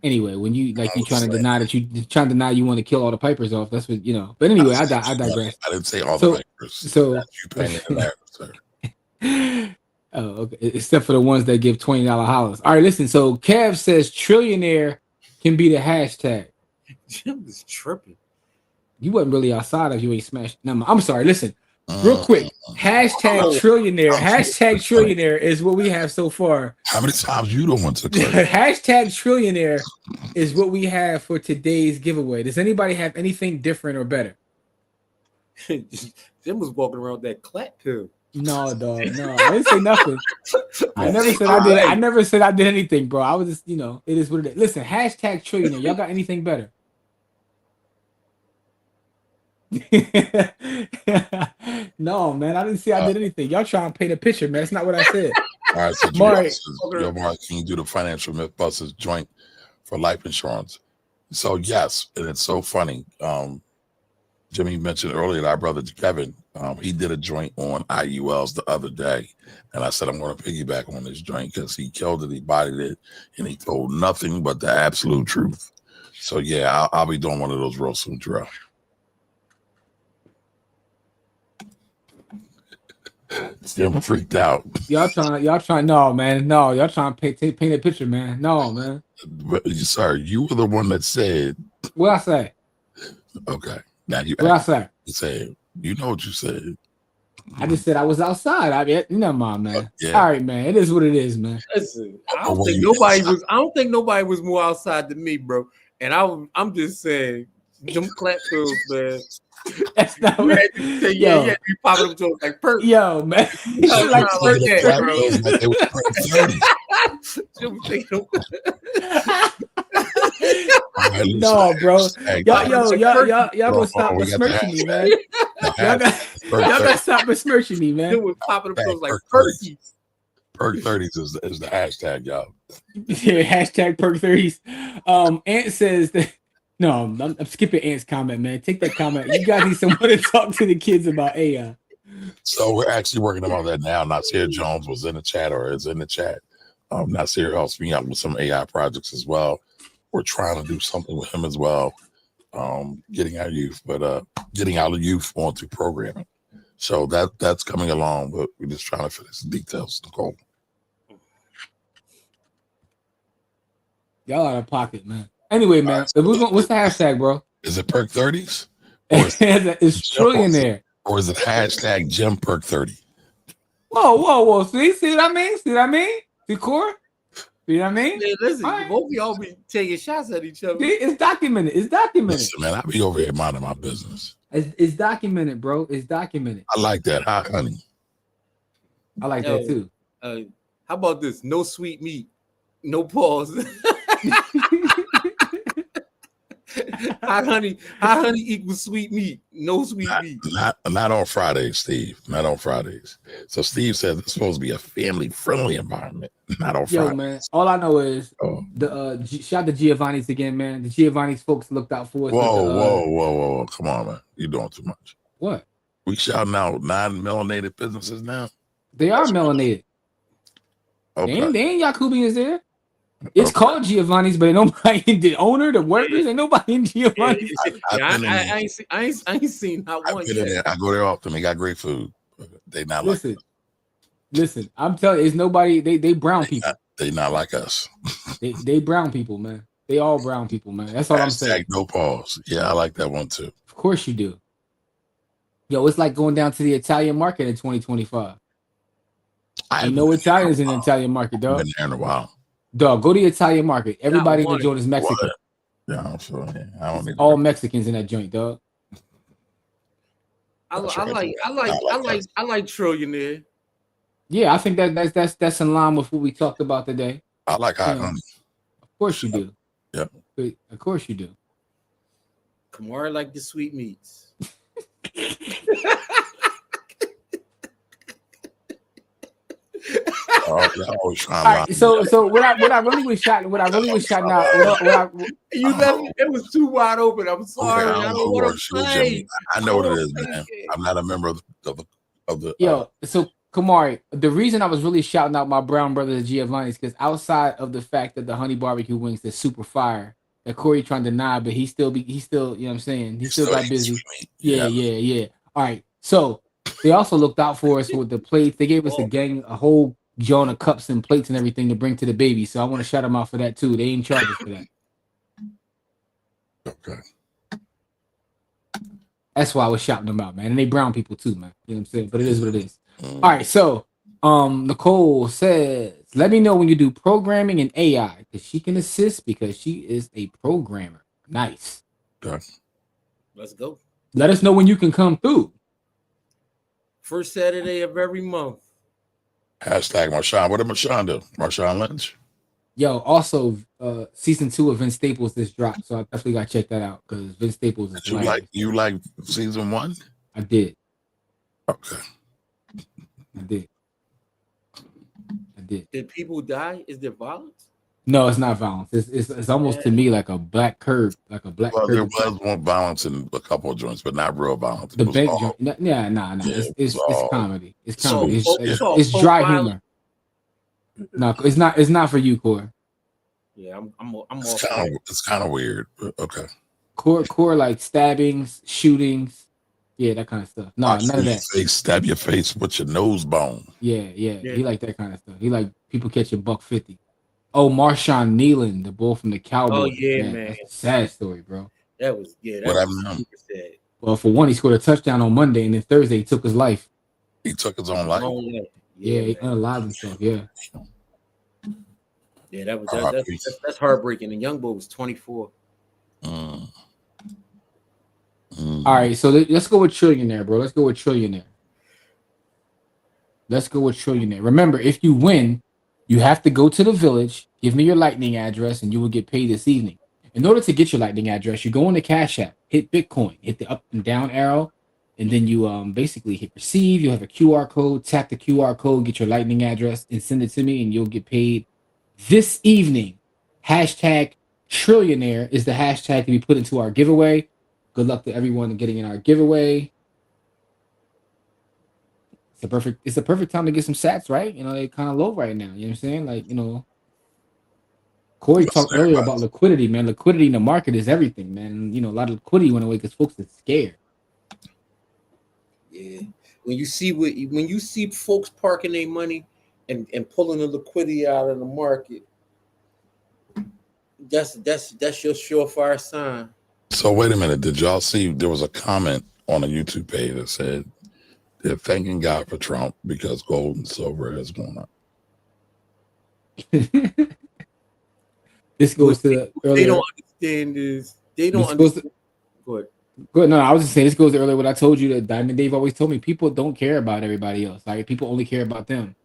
Anyway, when you trying to deny you want to kill all the pipers off, that's what you know. But anyway, I digress. I didn't say all the pipers. So you paying in there, sir. Oh, okay. Except for the ones that give $20 hollers. All right, listen. So Kev says trillionaire can be the hashtag. Jim is tripping. You wasn't really outside if you ain't smashed. No, I'm sorry. Listen, real quick. Hashtag trillionaire. Hashtag trillionaire is what we have so far. How many times you don't want to click? Hashtag trillionaire is what we have for today's giveaway. Does anybody have anything different or better? Jim was walking around with that clap pill. No, dog. No, I didn't say nothing. I never said All I did. right. I never said I did anything, bro. I was just, it is what it is. Listen, hashtag trillionaire. Y'all got anything better? No, man. I didn't say I did anything. Y'all trying to paint a picture, man. That's not what I said. All right, so Maury. Yo, Mark, can you do the financial Mythbusters joint for life insurance? So yes, and it's so funny. Jimmy mentioned earlier that our brother Kevin, he did a joint on IULs the other day, and I said I'm going to piggyback on this joint because he killed it, he bodied it, and he told nothing but the absolute truth. So yeah, I'll be doing one of those real soon, Terrell. Jim freaked out. Y'all trying. No, man. No, y'all trying to paint a picture, man. No, man. Sir, you were the one that said. What I say? Okay, now you. What I say? You said. You know what you said. I just said I was outside. Never mind, man. Yeah. All right, man. It is what it is, man. Listen, I don't think nobody was more outside than me, bro. And I'm just saying, them clap pills, man. That's not what you popping up to like perk. Yo, man. Like perk that, bro. No, bro. Y'all gonna stop besmirching me, man. Y'all gotta stop besmirching me, man. It was popping up like perkies. Perk 30s is the hashtag, y'all. Yeah, hashtag perk 30s. Ant says that. No, I'm skipping Ant's comment, man. Take that comment. You guys need someone to talk to the kids about AI. So we're actually working on that now. Nasir Jones was in the chat or is in the chat. Nasir helps me out with some AI projects as well. We're trying to do something with him as well. Getting our youth onto programming. So that's coming along, but we're just trying to finish the details, Nicole. Y'all out of pocket, man. Anyway, man, what's the hashtag, bro? Is it perk 30s? It's trillionaire. Or is it hashtag Jim perk 30? Whoa. See what I mean? See, Core? See what I mean? Man, listen, both of y'all be taking shots at each other. See, it's documented. Listen, man, I be over here minding my business. It's documented, bro. It's documented. I like that. Hot honey. I like that too. How about this? No sweet meat. No pause. Hot honey equals sweet meat. No sweet meat. Not on Fridays, Steve. Not on Fridays. So Steve says it's supposed to be a family-friendly environment. Not on Fridays. Yo, man. All I know is shout out to Giovanni's again, man. The Giovanni's folks looked out for us. Whoa. Come on, man. You're doing too much. What? We shouting out non-melanated businesses now? They are melanated. Okay. They ain't Yakubians there. It's called Giovanni's, but nobody, the owner, the workers, ain't nobody in Giovanni's. I ain't seen not one yet. I go there often. They got great food. They not Listen. I'm telling you, it's nobody. They brown people. They not like us. they brown people, man. They all brown people, man. That's all I'm saying. No pause. Yeah, I like that one too. Of course you do. Yo, it's like going down to the Italian market in 2025. Ain't no Italians in the Italian market, dog. Been there in a while. Dog, go to the Italian market. Everybody in the joint is Mexican. Yeah, I'm sure. Yeah, I don't need all Mexicans in that joint, dog. I like Trillionaire. Yeah, I think that's in line with what we talked about today. I like hot honey. Of course you do. Yep. Of course you do. Kamara like the sweet meats. All right, so what I really was shouting out. You left me. It was too wide open. I'm sorry. Okay, I don't want to play. I know what it is, man. I'm not a member of the. Yo, so Kamari, the reason I was really shouting out my brown brother Giovanni's because outside of the fact that the honey barbecue wings is super fire, that Corey trying to deny, but he still, you know what I'm saying? He still got busy. Yeah. All right, so. They also looked out for us with the plates. They gave us a whole joint of cups and plates and everything to bring to the baby. So I want to shout them out for that too. They ain't charged us for that. Okay. That's why I was shouting them out, man. And they brown people too, man. You know what I'm saying? But it is what it is. All right. So Nicole says, let me know when you do programming and AI because she can assist because she is a programmer. Nice. Okay. Let's go. Let us know when you can come through. First Saturday of every month. Hashtag Marshawn. What did Marshawn do? Marshawn Lynch. Yo, also, season 2 of Vince Staples just dropped, so I definitely got to check that out because Vince Staples is hilarious. You like season 1? I did. Okay. I did. Did people die? Is there violence? No, it's not violence. It's almost to me like a black curb, like a black curb. There was more violence in a couple of joints, but not real violence. The bank joint. Nah. Yeah, It's comedy. It's So, comedy. yeah. It's dry humor. No, it's not. It's not for you, Core. Yeah, I'm It's kind of weird, but okay. Core like stabbings, shootings, yeah, that kind of stuff. No, none of that. Stab your face with your nose bone. Yeah. He like that kind of stuff. He like people catching $150. Oh, Marshawn Nealon, the bull from the Cowboys. Oh yeah, man. That's a sad story, bro. That was super sad. Well, for one, he scored a touchdown on Monday, and then Thursday he took his life. He took his own life. Yeah, he unalived himself. Yeah. Yeah, that's heartbreaking. And Young Boy was 24. All right, so let's go with Trillionaire, bro. Let's go with Trillionaire. Remember, if you win, you have to go to the village, give me your Lightning address, and you will get paid this evening. In order to get your Lightning address, you go on the Cash App, hit Bitcoin, hit the up and down arrow, and then you basically hit receive. You'll have a QR code. Tap the QR code, get your Lightning address, and send it to me, and you'll get paid this evening. Hashtag Trillionaire is the hashtag to be put into our giveaway. Good luck to everyone getting in our giveaway. It's the perfect time to get some sats, right? You know, they're kind of low right now. You know what I'm saying? Like, you know, Corey talked earlier about liquidity, man. Liquidity in the market is everything, man. You know, a lot of liquidity went away because folks are scared. Yeah. When you see folks parking their money and pulling the liquidity out of the market, that's your surefire sign. So wait a minute. Did y'all see there was a comment on a YouTube page that said they're thanking God for Trump because gold and silver has gone up. This goes to earlier. They don't understand this. They don't understand. Good. No, I was just saying this goes to earlier what I told you that Diamond Dave always told me people don't care about everybody else. Like people only care about them.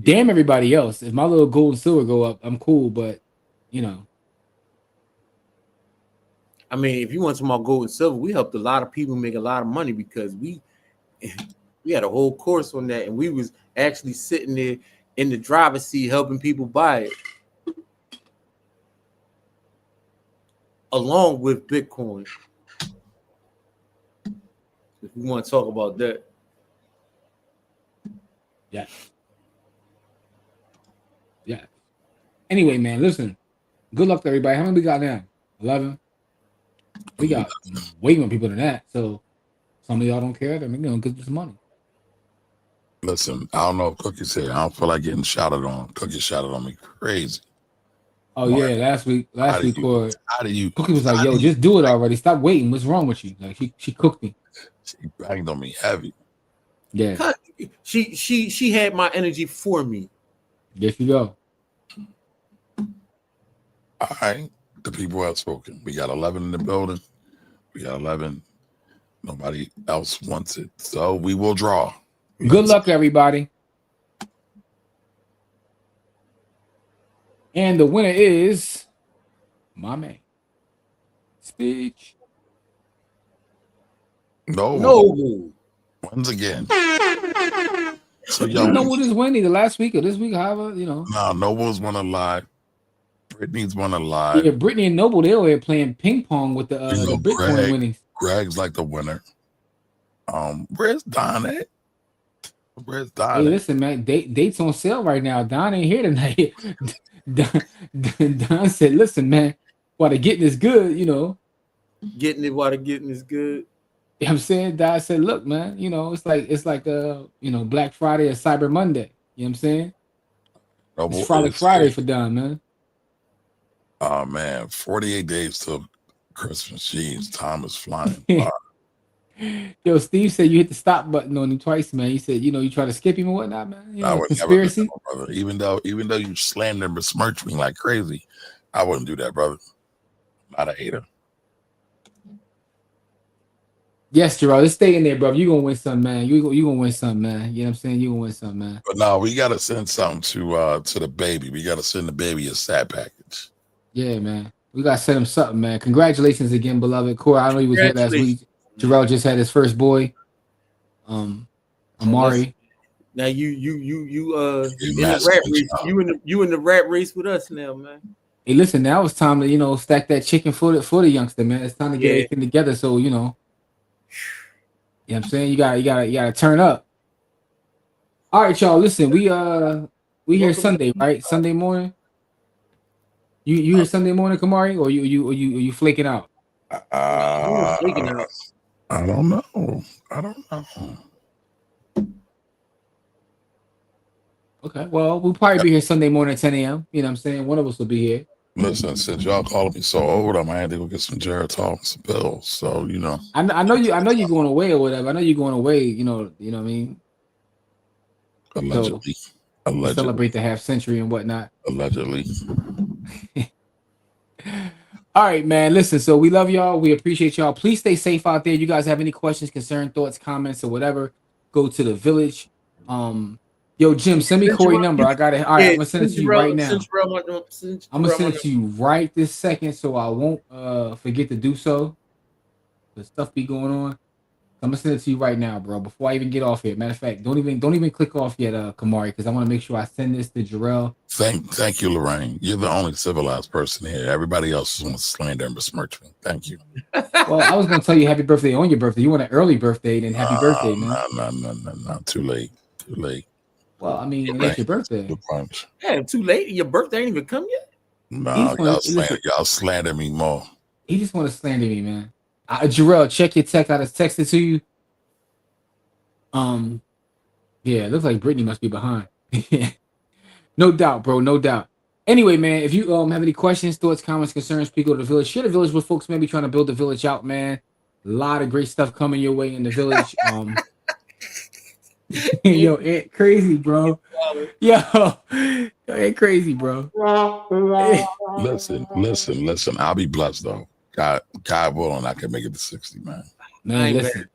Damn everybody else. If my little gold and silver go up, I'm cool, but you know. I mean, if you want some more gold and silver, we helped a lot of people make a lot of money because we had a whole course on that, and we was actually sitting there in the driver's seat helping people buy it, along with Bitcoin. If we want to talk about that, yeah. Anyway, man, listen. Good luck to everybody. How many we got now? 11. We got way more people than that. So some of y'all don't care. They're gonna get some money. Listen, I don't know if Cookie said I don't feel like getting shouted on. Cookie shouted on me crazy. Oh yeah, last week, Corey. How do you? Cookie was like, "Yo, just do it already. Stop waiting. What's wrong with you?" Like she cooked me. She banged on me heavy. Yeah. She had my energy for me. There you go. All right, the people have spoken. We got 11 in the building. We got 11. Nobody else wants it, so we will draw. Good luck, everybody. And the winner is my man. Speech. No. Once again. So Noble just win either last week or this week, however, you know. No, Noble's won a lot. Brittany's won a lot. Yeah, Brittany and Noble, they were playing ping pong with the Bitcoin winnings. Greg's like the winner. Where's Don at? Where's Don? Hey, listen, man, dates on sale right now. Don ain't here tonight. Don said, listen, man, while the getting is good, you know. Getting it while the getting is good. You know what I'm saying? Don said, look, man, you know, it's like you know, Black Friday or Cyber Monday. You know what I'm saying? Noble, it's Frolic Friday for Don, man. Oh man, 48 days till Christmas. Jeez, time is flying. Yo, Steve said you hit the stop button on him twice, man. He said, you know, you try to skip him and whatnot, man. You know, conspiracy. Brother. Even though you slander and besmirch me like crazy, I wouldn't do that, brother. Not a hater. Yes, Gerald, just stay in there, bro. You gonna win something, man. You gonna win something, man. You know what I'm saying? You gonna win something, man. But no, we gotta send something to the baby. We gotta send the baby a sad package. Yeah, man. We gotta send him something, man. Congratulations again, beloved. Corey, I know he was here last week. Gerald just had his first boy. Amari. Now you in the rat race. You in the rat race with us now, man. Hey, listen, now it's time to stack that chicken for the youngster, man. It's time to get everything together. So you know what I'm saying? You gotta turn up. All right, y'all. Listen, we here Sunday, right? Sunday morning. You here Sunday morning, Kamari, or you flaking out? Flaking out. I don't know. Okay, well, we'll probably be here Sunday morning at 10 a.m. You know what I'm saying? One of us will be here. Listen, since y'all calling me so old, I might have to go get some Geritol and some pills. So you know, I know you're going away or whatever. I know you're going away. You know what I mean. Allegedly. Celebrate the half century and whatnot. Allegedly. All right, man. Listen, so we love y'all. We appreciate y'all. Please stay safe out there. You guys have any questions, concerns, thoughts, comments, or whatever? Go to the village. Yo, Jim, send me Corey's number. I got it. All right, I'm gonna send it to you right now. I'm gonna send it to you right this second, so I won't forget to do so. The stuff be going on. I'm gonna send it to you right now, bro. Before I even get off here. Matter of fact, don't even click off yet, Kamari, because I want to make sure I send this to Jarrell. Thank you, Lorraine. You're the only civilized person here. Everybody else wants to slander and besmirch me. Thank you. Well, I was gonna tell you happy birthday on your birthday. You want an early birthday, then happy birthday, man. No. Too late. Well, I mean, it's your birthday. Yeah, too late. Your birthday ain't even come yet. No, y'all slander me more. He just want to slander me, man. Jarrell, check your text. I just texted to you. Yeah, it looks like Brittany must be behind. No doubt, bro. No doubt. Anyway, man, if you have any questions, thoughts, comments, concerns, please go to the village. Share the village with folks maybe trying to build the village out, man. A lot of great stuff coming your way in the village. Yo, it crazy, bro. Yo, it crazy, bro. Listen. I'll be blessed though. God willing, I can make it to 60, man. Man,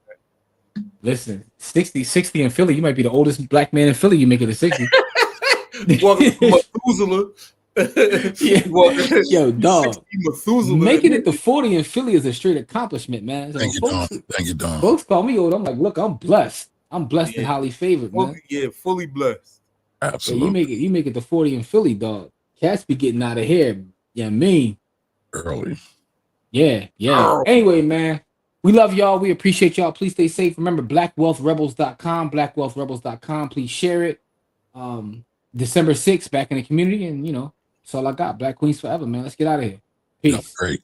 listen. 60 in Philly. You might be the oldest black man in Philly. You make it to 60. Welcome to Methuselah. Yeah. Yo, dog. Making it to 40 in Philly is a straight accomplishment, man. So Thank you, Don. Folks call me old. I'm like, look, I'm blessed. I'm blessed and highly favored, man. Fully blessed. Absolutely. Yeah, you make it to 40 in Philly, dog. Cats be getting out of here. Yeah, me. Early. Yeah. Anyway, man, we love y'all. We appreciate y'all. Please stay safe. Remember, blackwealthrebels.com, blackwealthrebels.com. Please share it. December 6th, back in the community, and that's all I got. Black Queens forever, man. Let's get out of here. Peace. Great.